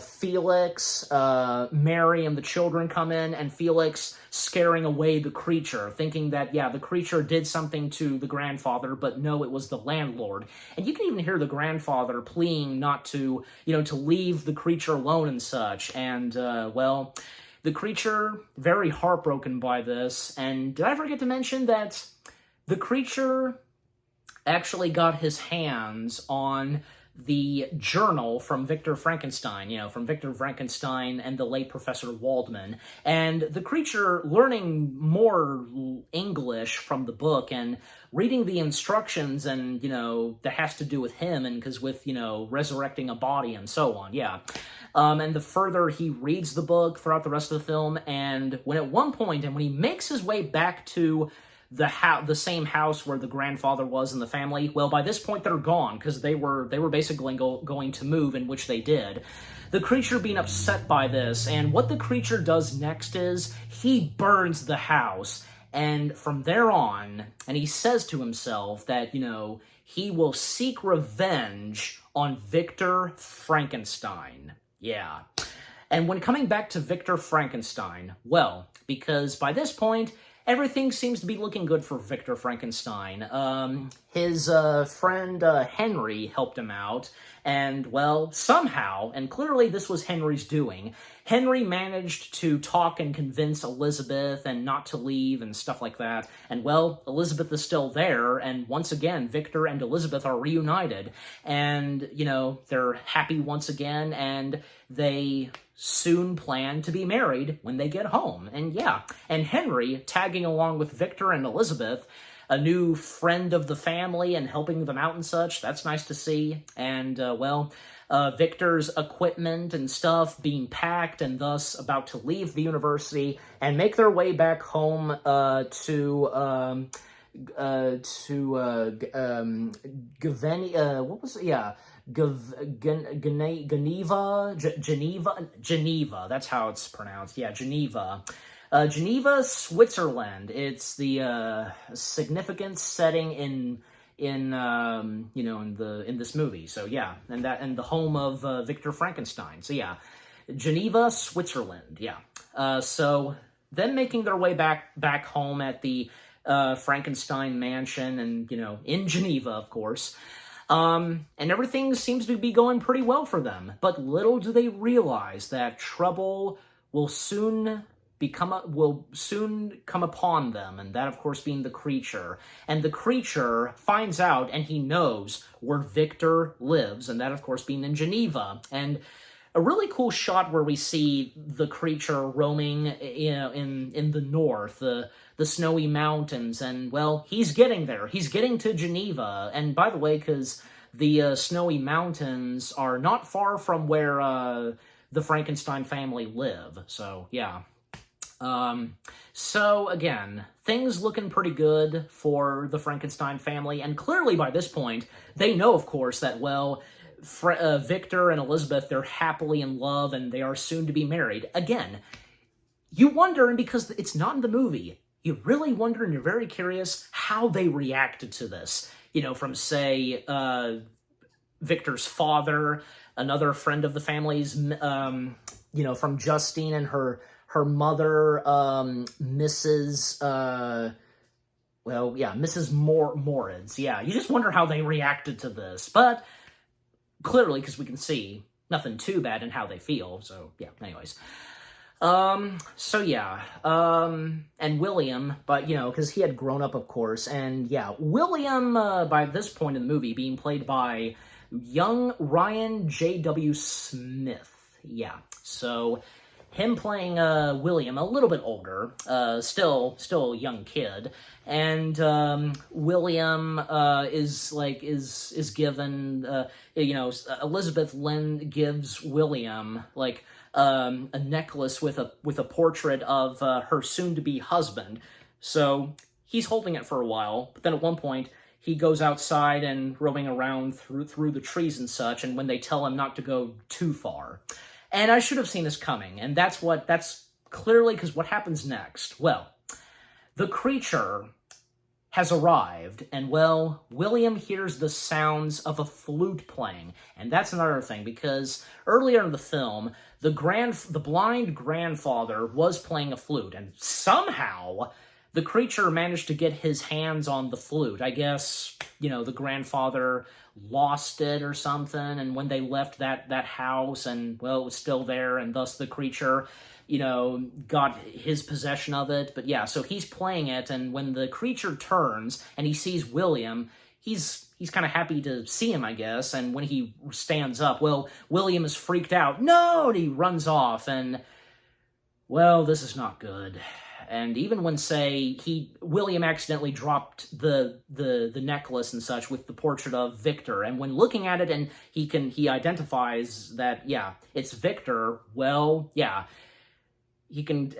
Felix, Mary, and the children come in, and Felix scaring away the creature, thinking that, yeah, the creature did something to the grandfather, but no, it was the landlord. And you can even hear the grandfather pleading not to, to leave the creature alone and such. And, well, the creature, very heartbroken by this. And did I forget to mention that the creature actually got his hands on the journal from Victor Frankenstein, from Victor Frankenstein and the late Professor Waldman. And the creature, learning more English from the book and reading the instructions, and, that has to do with him, and because with, resurrecting a body and so on, yeah. And the further he reads the book throughout the rest of the film, and when at one point, and when he makes his way back to the same house where the grandfather was and the family, well, by this point they're gone, because they were basically going to move, in which they did. The creature being upset by this, and what the creature does next is he burns the house, and from there on, and he says to himself that, he will seek revenge on Victor Frankenstein. Yeah. And when coming back to Victor Frankenstein, well, because by this point, everything seems to be looking good for Victor Frankenstein. His friend Henry helped him out, and, well, somehow, and clearly this was Henry's doing, Henry managed to talk and convince Elizabeth and not to leave and stuff like that. And, well, Elizabeth is still there, and once again, Victor and Elizabeth are reunited. And, they're happy once again, and they soon plan to be married when they get home. And, yeah, and Henry, tagging along with Victor and Elizabeth, a new friend of the family and helping them out and such, that's nice to see. And, Victor's equipment and stuff being packed, and thus about to leave the university and make their way back home to Geneva, that's how it's pronounced. Yeah, Geneva. Geneva, Switzerland. It's the significant setting in this movie. So yeah, and the home of Victor Frankenstein. So yeah, Geneva, Switzerland. Yeah. So them making their way back home at the Frankenstein mansion, and in Geneva, of course. And everything seems to be going pretty well for them. But little do they realize that trouble will soon come upon them, and that, of course, being the creature. And the creature finds out, and he knows where Victor lives, and that, of course, being in Geneva. And a really cool shot where we see the creature roaming, in the north, the snowy mountains, and, well, he's getting there. He's getting to Geneva. And by the way, because the snowy mountains are not far from where the Frankenstein family live. So, yeah. So, again, things looking pretty good for the Frankenstein family, and clearly by this point, they know, of course, that, well, Victor and Elizabeth, they're happily in love, and they are soon to be married. Again, you wonder, and because it's not in the movie, you really wonder, and you're very curious how they reacted to this. From, say, Victor's father, another friend of the family's, from Justine and her mother, Mrs. Mrs. Moritz. Yeah, you just wonder how they reacted to this. But clearly, because we can see nothing too bad in how they feel. So, yeah, anyways. And William, but, because he had grown up, of course. And, yeah, William, by this point in the movie, being played by young Ryan J.W. Smith. Yeah, so him playing William, a little bit older, still a young kid, and William is given Elizabeth Lynn gives William a necklace with a portrait of her soon-to-be husband. So he's holding it for a while, but then at one point he goes outside and roaming around through the trees and such, and when they tell him not to go too far. And I should have seen this coming, and that's clearly because what happens next? Well, the creature has arrived, and well, William hears the sounds of a flute playing, and that's another thing, because earlier in the film, the blind grandfather was playing a flute, and somehow the creature managed to get his hands on the flute. I guess, the grandfather lost it or something, and when they left that house, and, well, it was still there, and thus the creature, got his possession of it. But yeah, so he's playing it, and when the creature turns and he sees William, he's kind of happy to see him, I guess, and when he stands up, well, William is freaked out. No! And he runs off, and, well, this is not good. And even when, William accidentally dropped the necklace and such with the portrait of Victor, and when looking at it and he identifies that, yeah, it's Victor, well, yeah, he can,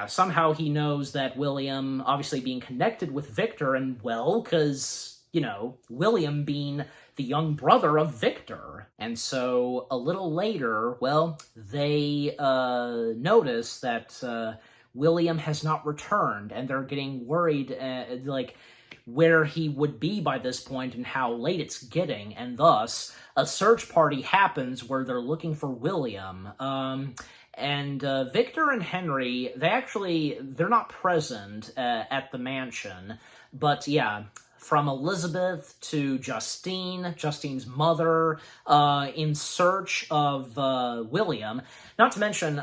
somehow he knows that William, obviously being connected with Victor, and, well, because, William being the young brother of Victor. And so, a little later, well, they notice that William has not returned, and they're getting worried, where he would be by this point and how late it's getting, and thus a search party happens where they're looking for William. And Victor and Henry, they're not present at the mansion, but yeah, from Elizabeth to Justine's mother, in search of William, not to mention,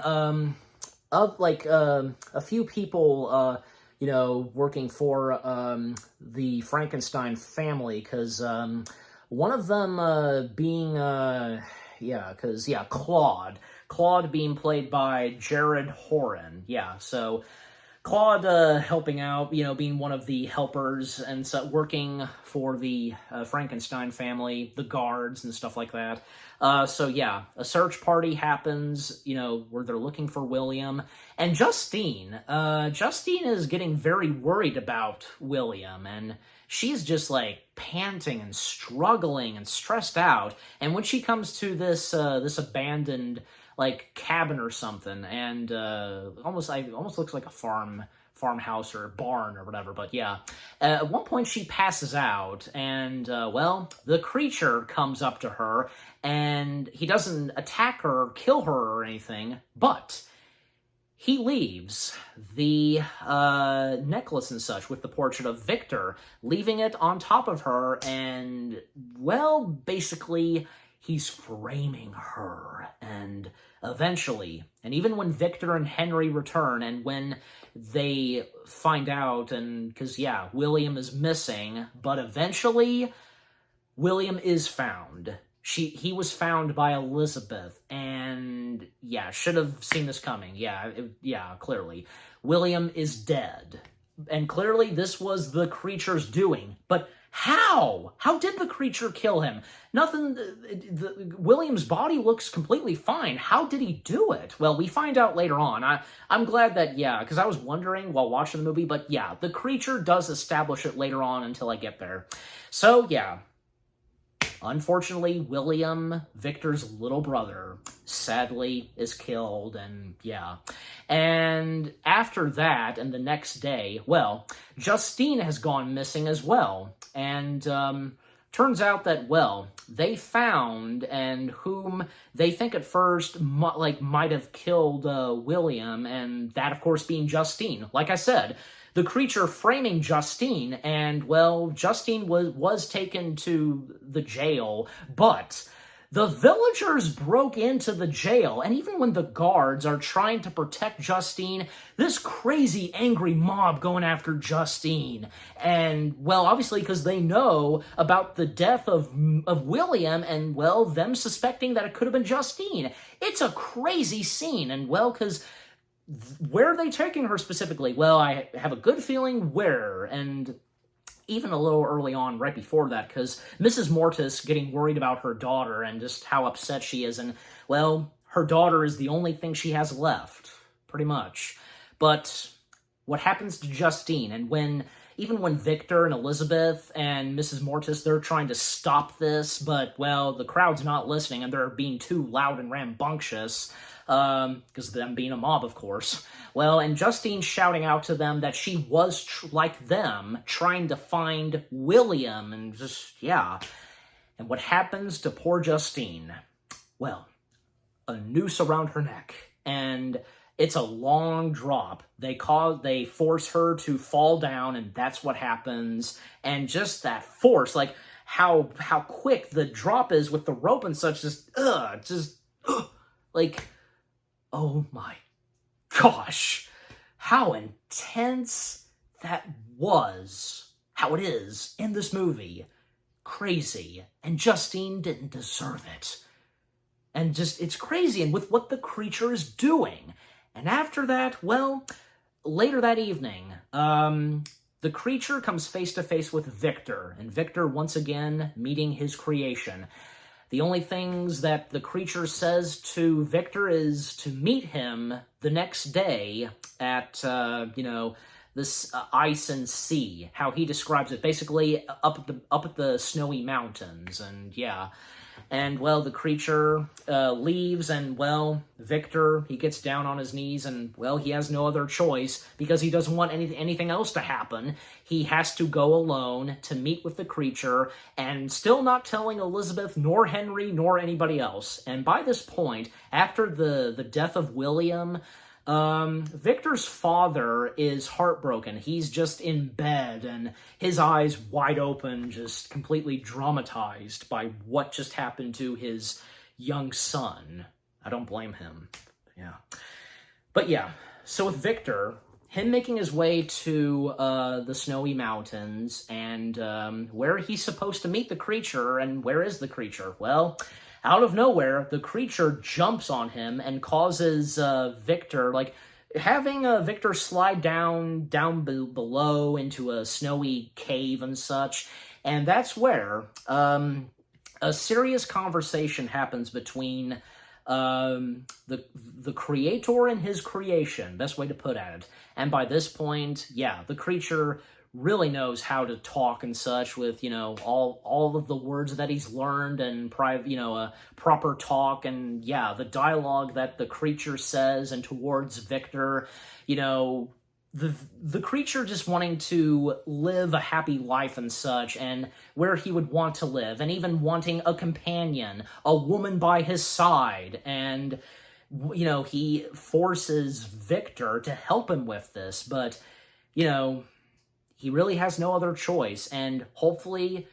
a few people, working for the Frankenstein family, because one of them being, Claude being played by Jared Horan. Yeah, so Claude helping out, being one of the helpers and so working for the Frankenstein family, the guards and stuff like that. So yeah, a search party happens, where they're looking for William. And Justine is getting very worried about William, and she's just panting and struggling and stressed out. And when she comes to this abandoned cabin or something, and almost looks like a farmhouse or a barn or whatever, but yeah. At one point she passes out, and the creature comes up to her, and he doesn't attack her or kill her or anything, but he leaves the necklace and such with the portrait of Victor, leaving it on top of her, and, well, basically he's framing her, and eventually, and even when Victor and Henry return, and when they find out, and, because, yeah, William is missing, but eventually, William is found. He was found by Elizabeth, and, yeah, should have seen this coming. Yeah, clearly. William is dead, and clearly this was the creature's doing, but how? How did the creature kill him? Nothing. William's body looks completely fine. How did he do it? Well, we find out later on. I'm glad that, yeah, because I was wondering while watching the movie, but yeah, the creature does establish it later on until I get there. So, yeah. Unfortunately, William, Victor's little brother, sadly is killed, and yeah. And after that, and the next day, well, Justine has gone missing as well. And turns out that, well, they found, and whom they think at first might have killed William, and that, of course, being Justine. Like I said, the creature framing Justine, and, well, Justine was taken to the jail, but the villagers broke into the jail, and even when the guards are trying to protect Justine, this crazy, angry mob going after Justine. And, well, obviously because they know about the death of William, and, well, them suspecting that it could have been Justine. It's a crazy scene, and, well, because where are they taking her specifically? Well, I have a good feeling where, and even a little early on, right before that, because Mrs. Mortis getting worried about her daughter and just how upset she is, and, well, her daughter is the only thing she has left, pretty much. But what happens to Justine, and even when Victor and Elizabeth and Mrs. Mortis, they're trying to stop this, but, well, the crowd's not listening, and they're being too loud and rambunctious, because of them being a mob, of course. Well, and Justine's shouting out to them that she was, like them, trying to find William, and just, yeah. And what happens to poor Justine? Well, a noose around her neck, and it's a long drop. They force her to fall down, and that's what happens. And just that force, like how quick the drop is with the rope and such, like, oh my gosh, how intense that was, how it is in this movie. Crazy. And Justine didn't deserve it. And just, it's crazy, and with what the creature is doing. And after that, well, later that evening, the creature comes face to face with Victor, and Victor once again meeting his creation. The only things that the creature says to Victor is to meet him the next day at, this ice and sea, how he describes it, basically up at the snowy mountains, and yeah. And, well, the creature leaves, and, well, Victor, he gets down on his knees, and, well, he has no other choice, because he doesn't want anything else to happen. He has to go alone to meet with the creature, and still not telling Elizabeth, nor Henry, nor anybody else. And by this point, after the death of William, Victor's father is heartbroken. He's just in bed, and his eyes wide open, just completely dramatized by what just happened to his young son. I don't blame him. Yeah. But yeah, so with Victor, him making his way to the snowy mountains, and where he's supposed to meet the creature, and where is the creature? Well, out of nowhere, the creature jumps on him and causes Victor, like, having Victor slide down below into a snowy cave and such. And that's where a serious conversation happens between the creator and his creation, best way to put it. And by this point, yeah, the creature really knows how to talk and such with, all of the words that he's learned, and proper talk, and yeah, the dialogue that the creature says and towards Victor, the creature just wanting to live a happy life and such, and where he would want to live, and even wanting a companion, a woman by his side, and he forces Victor to help him with this, but he really has no other choice, and hopefully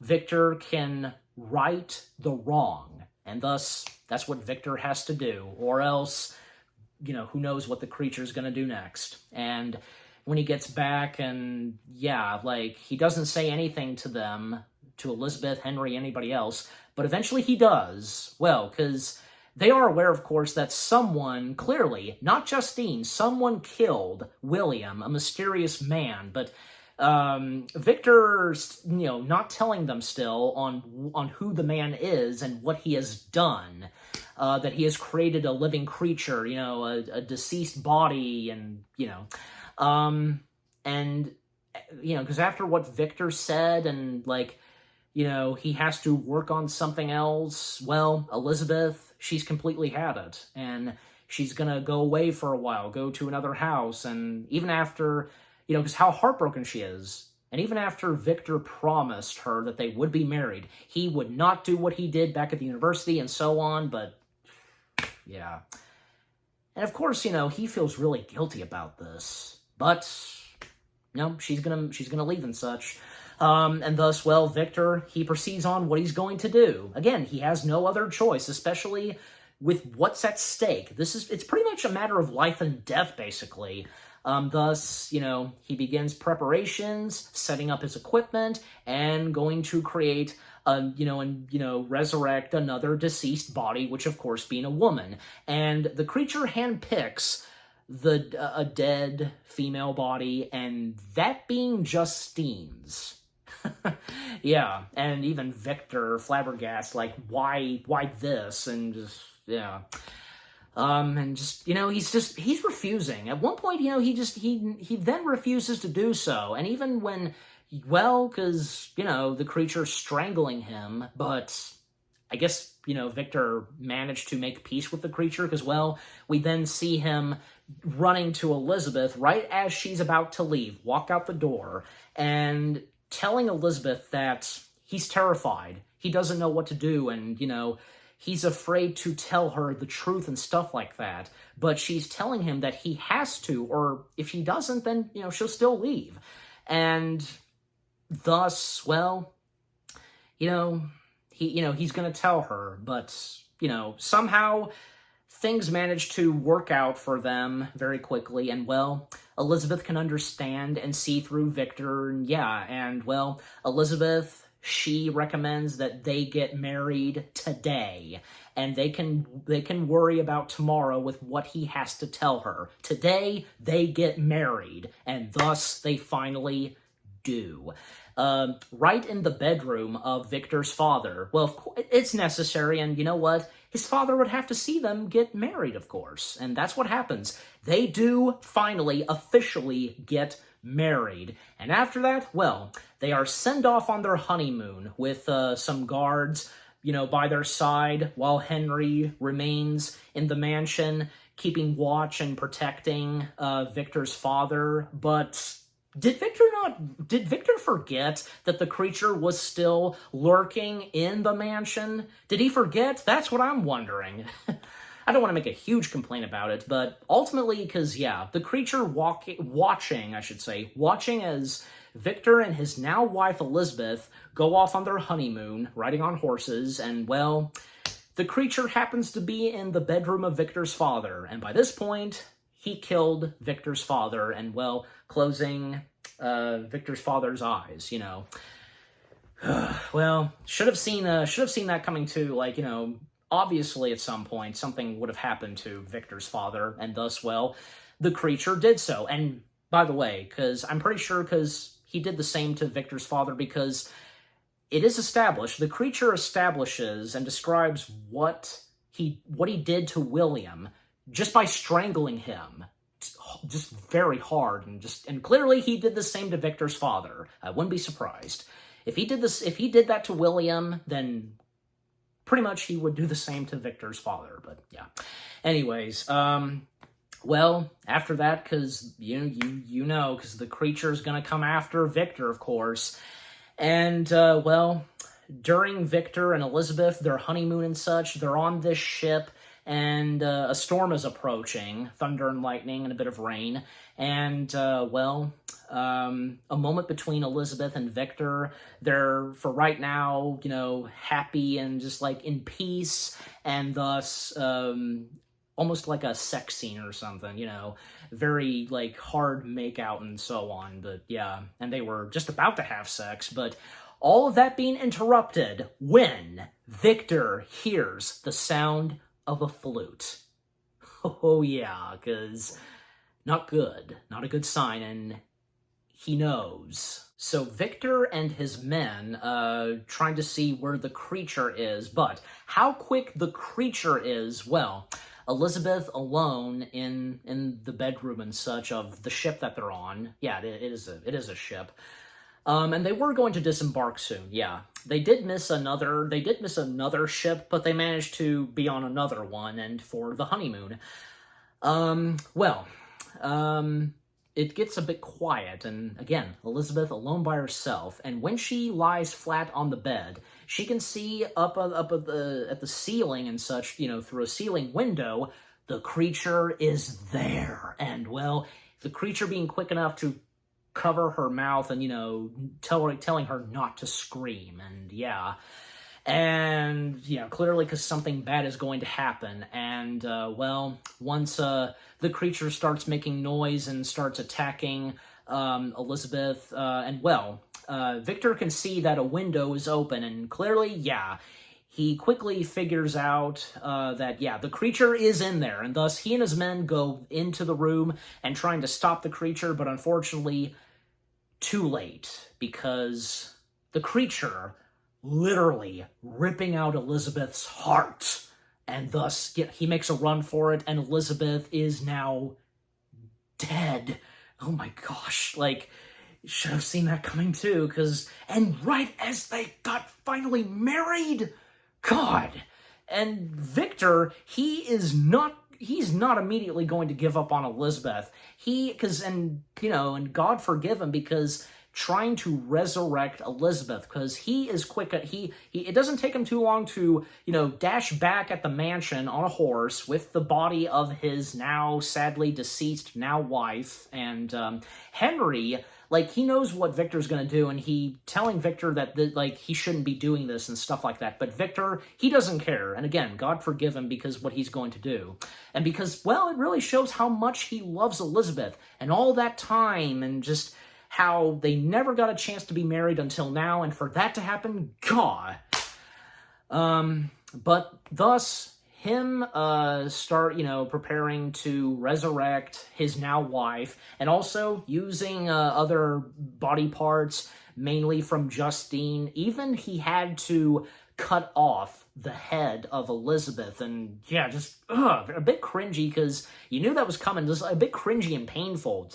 Victor can right the wrong, and thus, that's what Victor has to do, or else, who knows what the creature's gonna do next. And when he gets back, and yeah, like, he doesn't say anything to them, to Elizabeth, Henry, anybody else, but eventually he does, well, because they are aware, of course, that someone, clearly, not Justine, someone killed William, a mysterious man, but Victor's, not telling them still on who the man is and what he has done, that he has created a living creature, a deceased body, and, because after what Victor said, and, like, he has to work on something else, well, Elizabeth, she's completely had it, and she's gonna go away for a while, go to another house, and even after, because how heartbroken she is, and even after Victor promised her that they would be married, he would not do what he did back at the university and so on, but, yeah. And of course, he feels really guilty about this, but, she's gonna leave and such. And thus, well, Victor, he proceeds on what he's going to do. Again, he has no other choice, especially with what's at stake. It's pretty much a matter of life and death, basically. Thus, he begins preparations, setting up his equipment, and going to create, resurrect another deceased body, which of course being a woman. And the creature handpicks a dead female body, and that being Justine's. Yeah, and even Victor flabbergasted, like, why this? And just, yeah. And just, he's refusing. At one point, he then refuses to do so. And even when, well, because, the creature's strangling him, but I guess, Victor managed to make peace with the creature, because, well, we then see him running to Elizabeth right as she's about to leave, walk out the door, and telling Elizabeth that he's terrified. He doesn't know what to do, and, he's afraid to tell her the truth and stuff like that. But she's telling him that he has to, or if he doesn't, then, she'll still leave. And thus, well, he's going to tell her, but, somehow things manage to work out for them very quickly, and, well, Elizabeth can understand and see through Victor, and, well, Elizabeth, she recommends that they get married today, and they can worry about tomorrow with what he has to tell her. Today, they get married, and thus they finally do. Right in the bedroom of Victor's father. Well, of course, it's necessary, and you know what? His father would have to see them get married, of course, and that's what happens. They do finally, officially get married, and after that, well, they are sent off on their honeymoon with some guards, by their side, while Henry remains in the mansion, keeping watch and protecting Victor's father, but did Victor forget that the creature was still lurking in the mansion? Did he forget? That's what I'm wondering. I don't want to make a huge complaint about it, but ultimately, because, yeah, the creature watching as Victor and his now wife Elizabeth go off on their honeymoon, riding on horses, and, well, the creature happens to be in the bedroom of Victor's father, and by this point, he killed Victor's father, and, well, closing Victor's father's eyes, Well, should have seen that coming too, like, obviously at some point something would have happened to Victor's father, and thus, well, the creature did so. And by the way, because I'm pretty sure because he did the same to Victor's father, because it is established, the creature establishes and describes what he did to William just by strangling him, just very hard, and clearly he did the same to Victor's father. I wouldn't be surprised. If he did that to William, then pretty much he would do the same to Victor's father, but yeah. Anyways, well, after that, because, because the creature's gonna come after Victor, of course, and, well, during Victor and Elizabeth, their honeymoon and such, they're on this ship, and a storm is approaching, thunder and lightning and a bit of rain, and, well, a moment between Elizabeth and Victor. They're, for right now, happy and just, like, in peace, and thus, almost like a sex scene or something, very, like, hard make-out and so on, but, yeah, and they were just about to have sex, but all of that being interrupted when Victor hears the sound of a flute. Oh, yeah, because not good. Not a good sign, and he knows. So Victor and his men trying to see where the creature is, but how quick the creature is, well, Elizabeth alone in the bedroom and such of the ship that they're on. Yeah, it is a ship. And they were going to disembark soon, yeah. They did miss another ship, but they managed to be on another one, and for the honeymoon. It gets a bit quiet, and again, Elizabeth alone by herself, and when she lies flat on the bed, she can see up at the ceiling and such, through a ceiling window, the creature is there, and, well, the creature being quick enough to cover her mouth and, telling her not to scream, and yeah. And, clearly because something bad is going to happen, and, well, once, the creature starts making noise and starts attacking, Elizabeth, and, well, Victor can see that a window is open, and clearly, yeah, he quickly figures out that, yeah, the creature is in there, and thus he and his men go into the room and trying to stop the creature, but unfortunately, too late, because the creature literally ripping out Elizabeth's heart, and thus he makes a run for it, and Elizabeth is now dead. Oh my gosh, like, should have seen that coming too, and right as they got finally married, God. And Victor, he's not immediately going to give up on Elizabeth. And God forgive him, because trying to resurrect Elizabeth, because he is quick at, it doesn't take him too long to, dash back at the mansion on a horse with the body of his now sadly deceased wife, and Henry, like, he knows what Victor's going to do, and he telling Victor that, he shouldn't be doing this and stuff like that. But Victor, he doesn't care. And again, God forgive him, because what he's going to do. And because, well, it really shows how much he loves Elizabeth, and all that time, and just how they never got a chance to be married until now, and for that to happen, God. But thus, him preparing to resurrect his now wife, and also using other body parts, mainly from Justine. Even he had to cut off the head of Elizabeth, and yeah, just a bit cringy, because you knew that was coming. Just a bit cringy and painful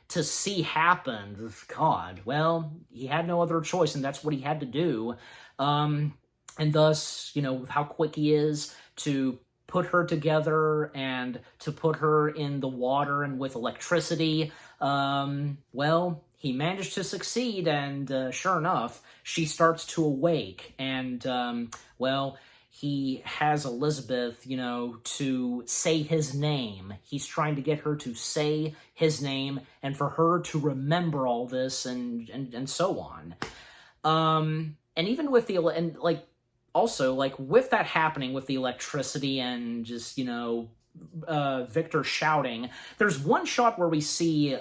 to see happen. God, well, he had no other choice, and that's what he had to do. And thus, how quick he is to put her together and to put her in the water and with electricity. Well, he managed to succeed, and sure enough, she starts to awake, and, well, he has Elizabeth, to say his name. He's trying to get her to say his name, and for her to remember all this, and so on. And even with also, with that happening, with the electricity and just, Victor shouting, there's one shot where we see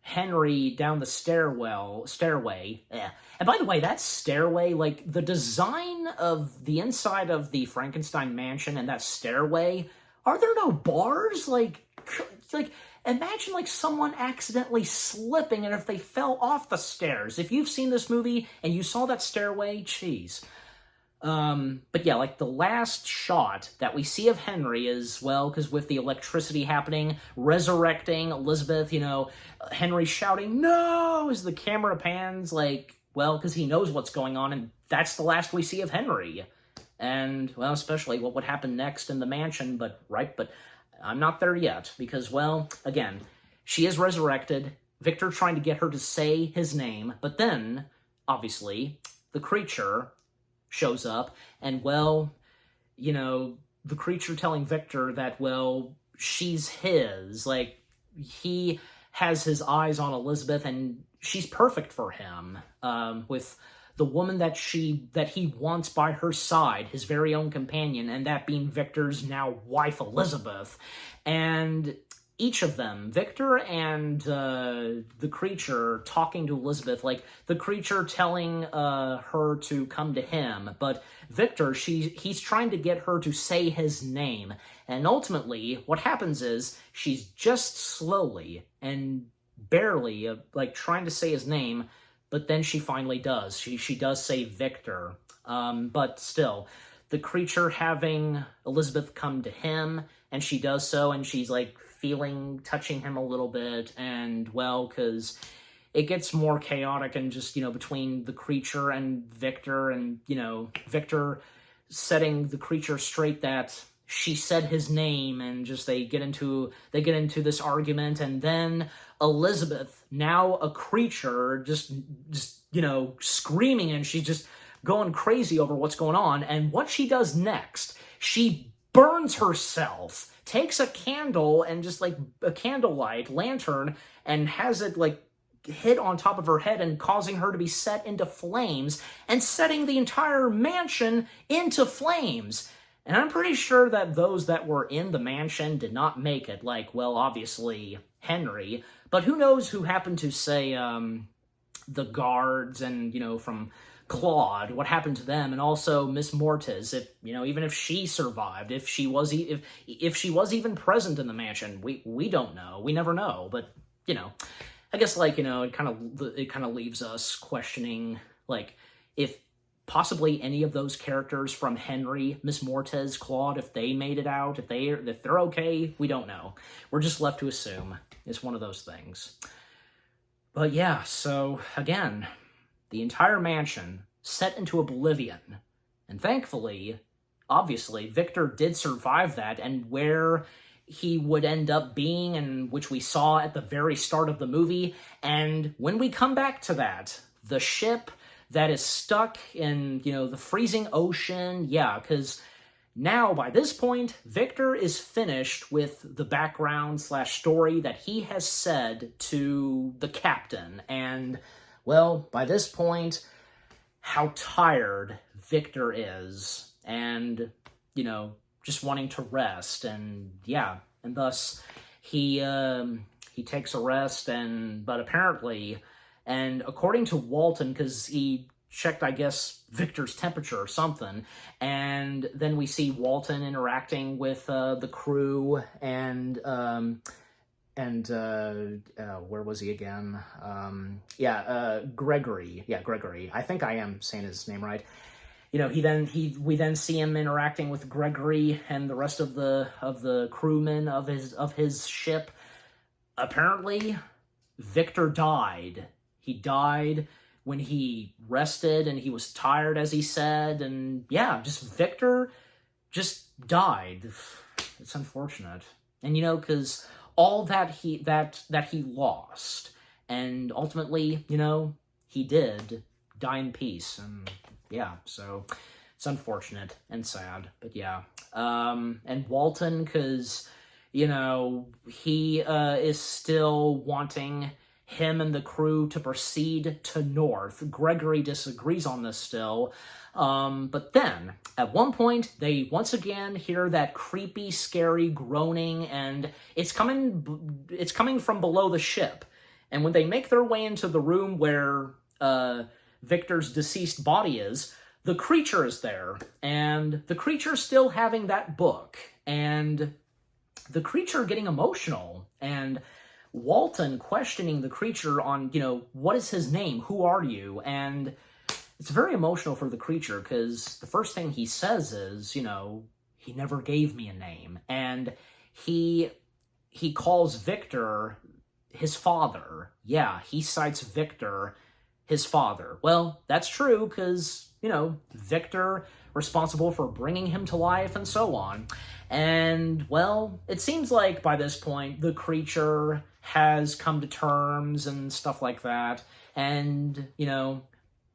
Henry down the stairway. Yeah. And by the way, that stairway, the design of the inside of the Frankenstein mansion and that stairway, are there no bars? Imagine someone accidentally slipping, and if they fell off the stairs. If you've seen this movie and you saw that stairway, jeez. But yeah, the last shot that we see of Henry is, well, because with the electricity happening, resurrecting Elizabeth, Henry shouting, "No!" as the camera pans, because he knows what's going on, and that's the last we see of Henry. And, well, especially what would happen next in the mansion, but I'm not there yet, because, well, again, she is resurrected, Victor trying to get her to say his name, but then, obviously, the creature shows up, and, well, the creature telling Victor that, well, she's his, he has his eyes on Elizabeth, and she's perfect for him, with the woman that he wants by her side, his very own companion, and that being Victor's now wife, Elizabeth. And each of them, Victor and the creature, talking to Elizabeth, the creature telling her to come to him, but Victor, he's trying to get her to say his name, and ultimately, what happens is, she's just slowly and barely, trying to say his name, but then she finally does. She does say Victor, but still, the creature having Elizabeth come to him, and she does so, and she's, touching him a little bit, and, well, because it gets more chaotic, and just, between the creature and Victor, and, Victor setting the creature straight that she said his name, and just they get into this argument, and then Elizabeth, now a creature, just screaming, and she's just going crazy over what's going on, and what she does next, she burns herself, takes a candle and just a candlelight lantern, and has it hit on top of her head and causing her to be set into flames and setting the entire mansion into flames. And I'm pretty sure that those that were in the mansion did not make it, well, obviously Henry, but who knows who happened to say the guards and, from Claude, what happened to them, and also Miss Mortis, if, even if she survived, if she was even present in the mansion, we don't know, we never know, but, I guess, it kind of leaves us questioning, if possibly any of those characters from Henry, Miss Mortis, Claude, if they made it out, if they're okay, we don't know. We're just left to assume. It's one of those things. But yeah, so again, the entire mansion set into oblivion. And thankfully, obviously, Victor did survive that, and where he would end up being, and which we saw at the very start of the movie. And when we come back to that, the ship that is stuck in, the freezing ocean, yeah, because now, by this point, Victor is finished with the background/story that he has said to the captain. And, well, by this point, how tired Victor is, and, just wanting to rest, and, yeah, and thus he takes a rest, but apparently, and according to Walton, because he checked, I guess, Victor's temperature or something, and then we see Walton interacting with the crew, and where was he again? Gregory. Yeah, Gregory. I think I am saying his name right. We then see him interacting with Gregory and the rest of the crewmen of his ship. Apparently, Victor died. He died when he rested, and he was tired, as he said, and yeah, Victor just died. It's unfortunate. And because all that he lost, and ultimately, he did die in peace, and yeah, so it's unfortunate and sad, but yeah. And Walton, because, he is still wanting him and the crew to proceed to North. Gregory disagrees on this still, but then, at one point, they once again hear that creepy, scary groaning, and it's coming from below the ship. And when they make their way into the room where Victor's deceased body is, the creature is there, and the creature's still having that book, and the creature getting emotional, and Walton questioning the creature on, what is his name? Who are you? And it's very emotional for the creature, because the first thing he says is, he never gave me a name. And he calls Victor his father. Yeah, he cites Victor, his father. Well, that's true, because, Victor responsible for bringing him to life and so on. And, well, it seems like by this point, the creature has come to terms and stuff like that. And,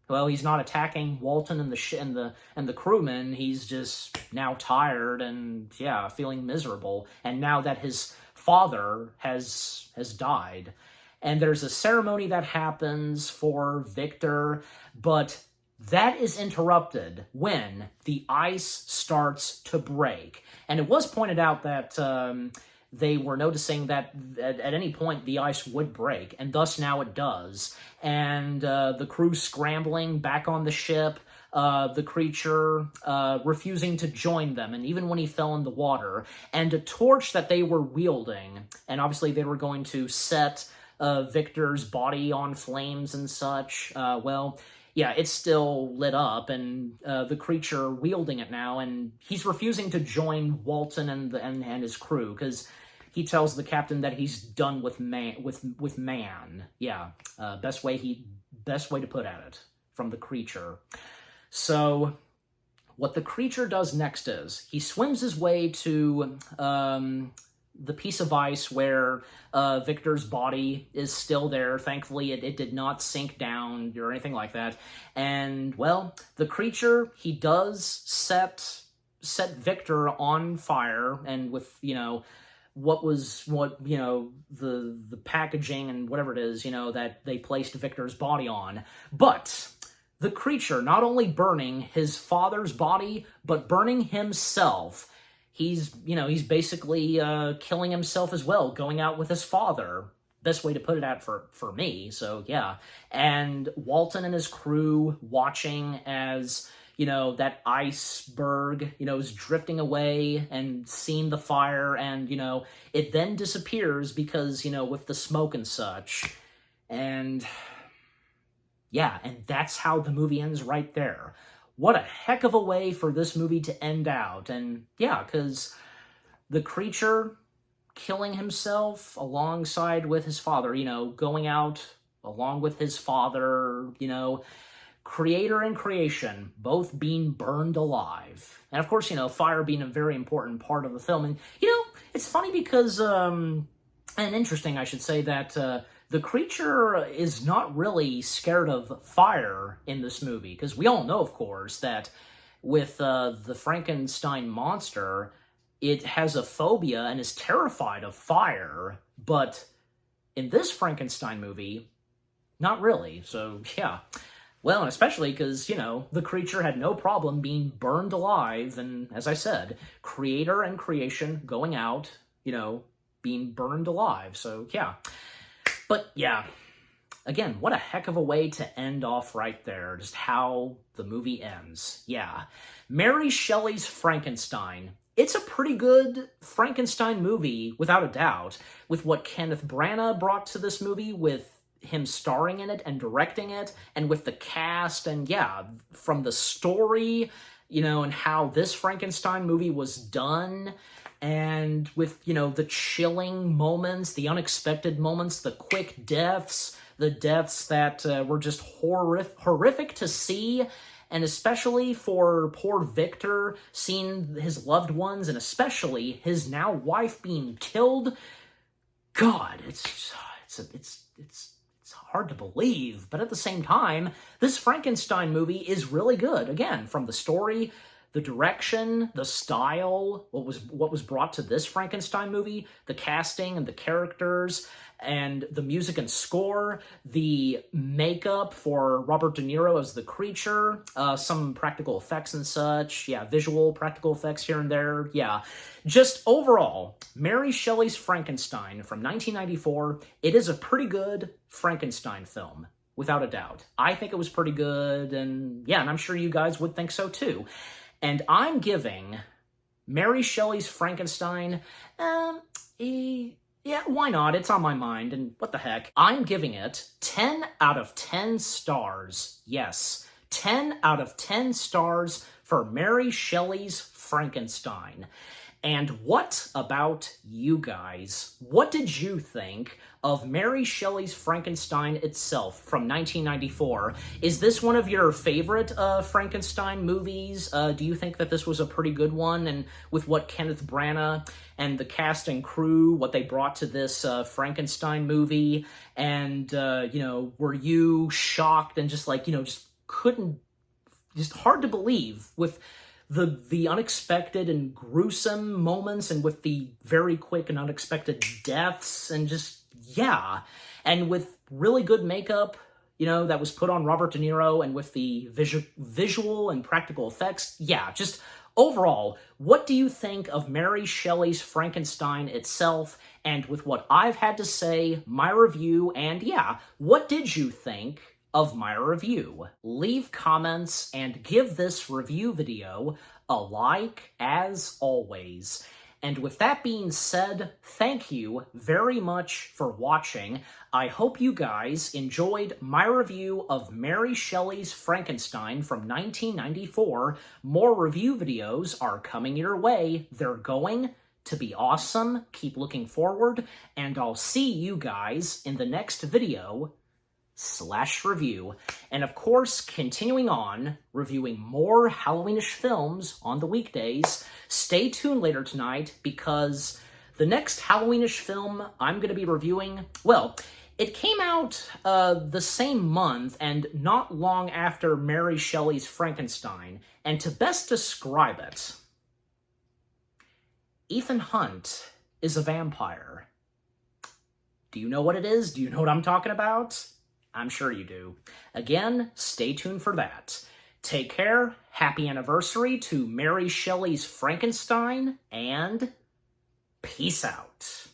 well, he's not attacking Walton and the crewmen. He's just now tired and, yeah, feeling miserable. And now that his father has died. And there's a ceremony that happens for Victor, but that is interrupted when the ice starts to break. And it was pointed out that they were noticing that at any point the ice would break, and thus now it does. And the crew scrambling back on the ship, the creature refusing to join them, and even when he fell in the water, and a torch that they were wielding, and obviously they were going to set Victor's body on flames and such, well, yeah, it's still lit up, and the creature wielding it now, and he's refusing to join Walton and his crew, because he tells the captain that he's done with man. Yeah, best way to put it from the creature. So what the creature does next is he swims his way to the piece of ice where Victor's body is still there. Thankfully, it did not sink down or anything like that. And, well, the creature, he does set Victor on fire, and with, the packaging and whatever it is, that they placed Victor's body on. But the creature not only burning his father's body, but burning himself. He's basically killing himself as well, going out with his father. best way to put it out for me. So yeah. And Walton and his crew watching as, that iceberg, is drifting away and seeing the fire, and, it then disappears because, with the smoke and such. And yeah, and that's how the movie ends right there. What a heck of a way for this movie to end out. And yeah, because the creature killing himself alongside with his father, going out along with his father, creator and creation both being burned alive. And of course, fire being a very important part of the film. And, it's funny because, and interesting, I should say, that the creature is not really scared of fire in this movie, because we all know, of course, that with the Frankenstein monster, it has a phobia and is terrified of fire, but in this Frankenstein movie, not really. So, yeah. Well, and especially because, the creature had no problem being burned alive, and as I said, creator and creation going out, being burned alive. So, yeah. But, yeah, again, what a heck of a way to end off right there, just how the movie ends. Yeah. Mary Shelley's Frankenstein. It's a pretty good Frankenstein movie, without a doubt, with what Kenneth Branagh brought to this movie, with him starring in it and directing it, and with the cast, and yeah, from the story, and how this Frankenstein movie was done, and with, the chilling moments, the unexpected moments, the quick deaths, the deaths that were just horrific to see, and especially for poor Victor, seeing his loved ones, and especially his now wife being killed. God, it's hard to believe, but at the same time, this Frankenstein movie is really good. Again, from the story, the direction, the style, what was brought to this Frankenstein movie, the casting and the characters, and the music and score, the makeup for Robert De Niro as the creature, some practical effects and such, yeah, visual practical effects here and there, yeah. Just overall, Mary Shelley's Frankenstein from 1994, it is a pretty good Frankenstein film, without a doubt. I think it was pretty good, and yeah, and I'm sure you guys would think so too. And I'm giving Mary Shelley's Frankenstein, yeah, why not? It's on my mind, and what the heck. I'm giving it 10 out of 10 stars. Yes, 10 out of 10 stars for Mary Shelley's Frankenstein. And what about you guys? What did you think of Mary Shelley's Frankenstein itself from 1994? Is this one of your favorite Frankenstein movies? Do you think that this was a pretty good one? And with what Kenneth Branagh and the cast and crew, what they brought to this Frankenstein movie, and, were you shocked and just just hard to believe with the unexpected and gruesome moments, and with the very quick and unexpected deaths, and just, yeah. And with really good makeup, that was put on Robert De Niro, and with the visual and practical effects, yeah, just overall, what do you think of Mary Shelley's Frankenstein itself, and with what I've had to say, my review, and yeah, what did you think of my review? Leave comments and give this review video a like, as always. And with that being said, thank you very much for watching. I hope you guys enjoyed my review of Mary Shelley's Frankenstein from 1994. More review videos are coming your way. They're going to be awesome. Keep looking forward, and I'll see you guys in the next video / review. And of course, continuing on, reviewing more Halloweenish films on the weekdays. Stay tuned later tonight, because the next Halloweenish film I'm going to be reviewing, well, it came out the same month and not long after Mary Shelley's Frankenstein. And to best describe it, Ethan Hunt is a vampire. Do you know what it is? Do you know what I'm talking about? I'm sure you do. Again, stay tuned for that. Take care, happy anniversary to Mary Shelley's Frankenstein, and peace out.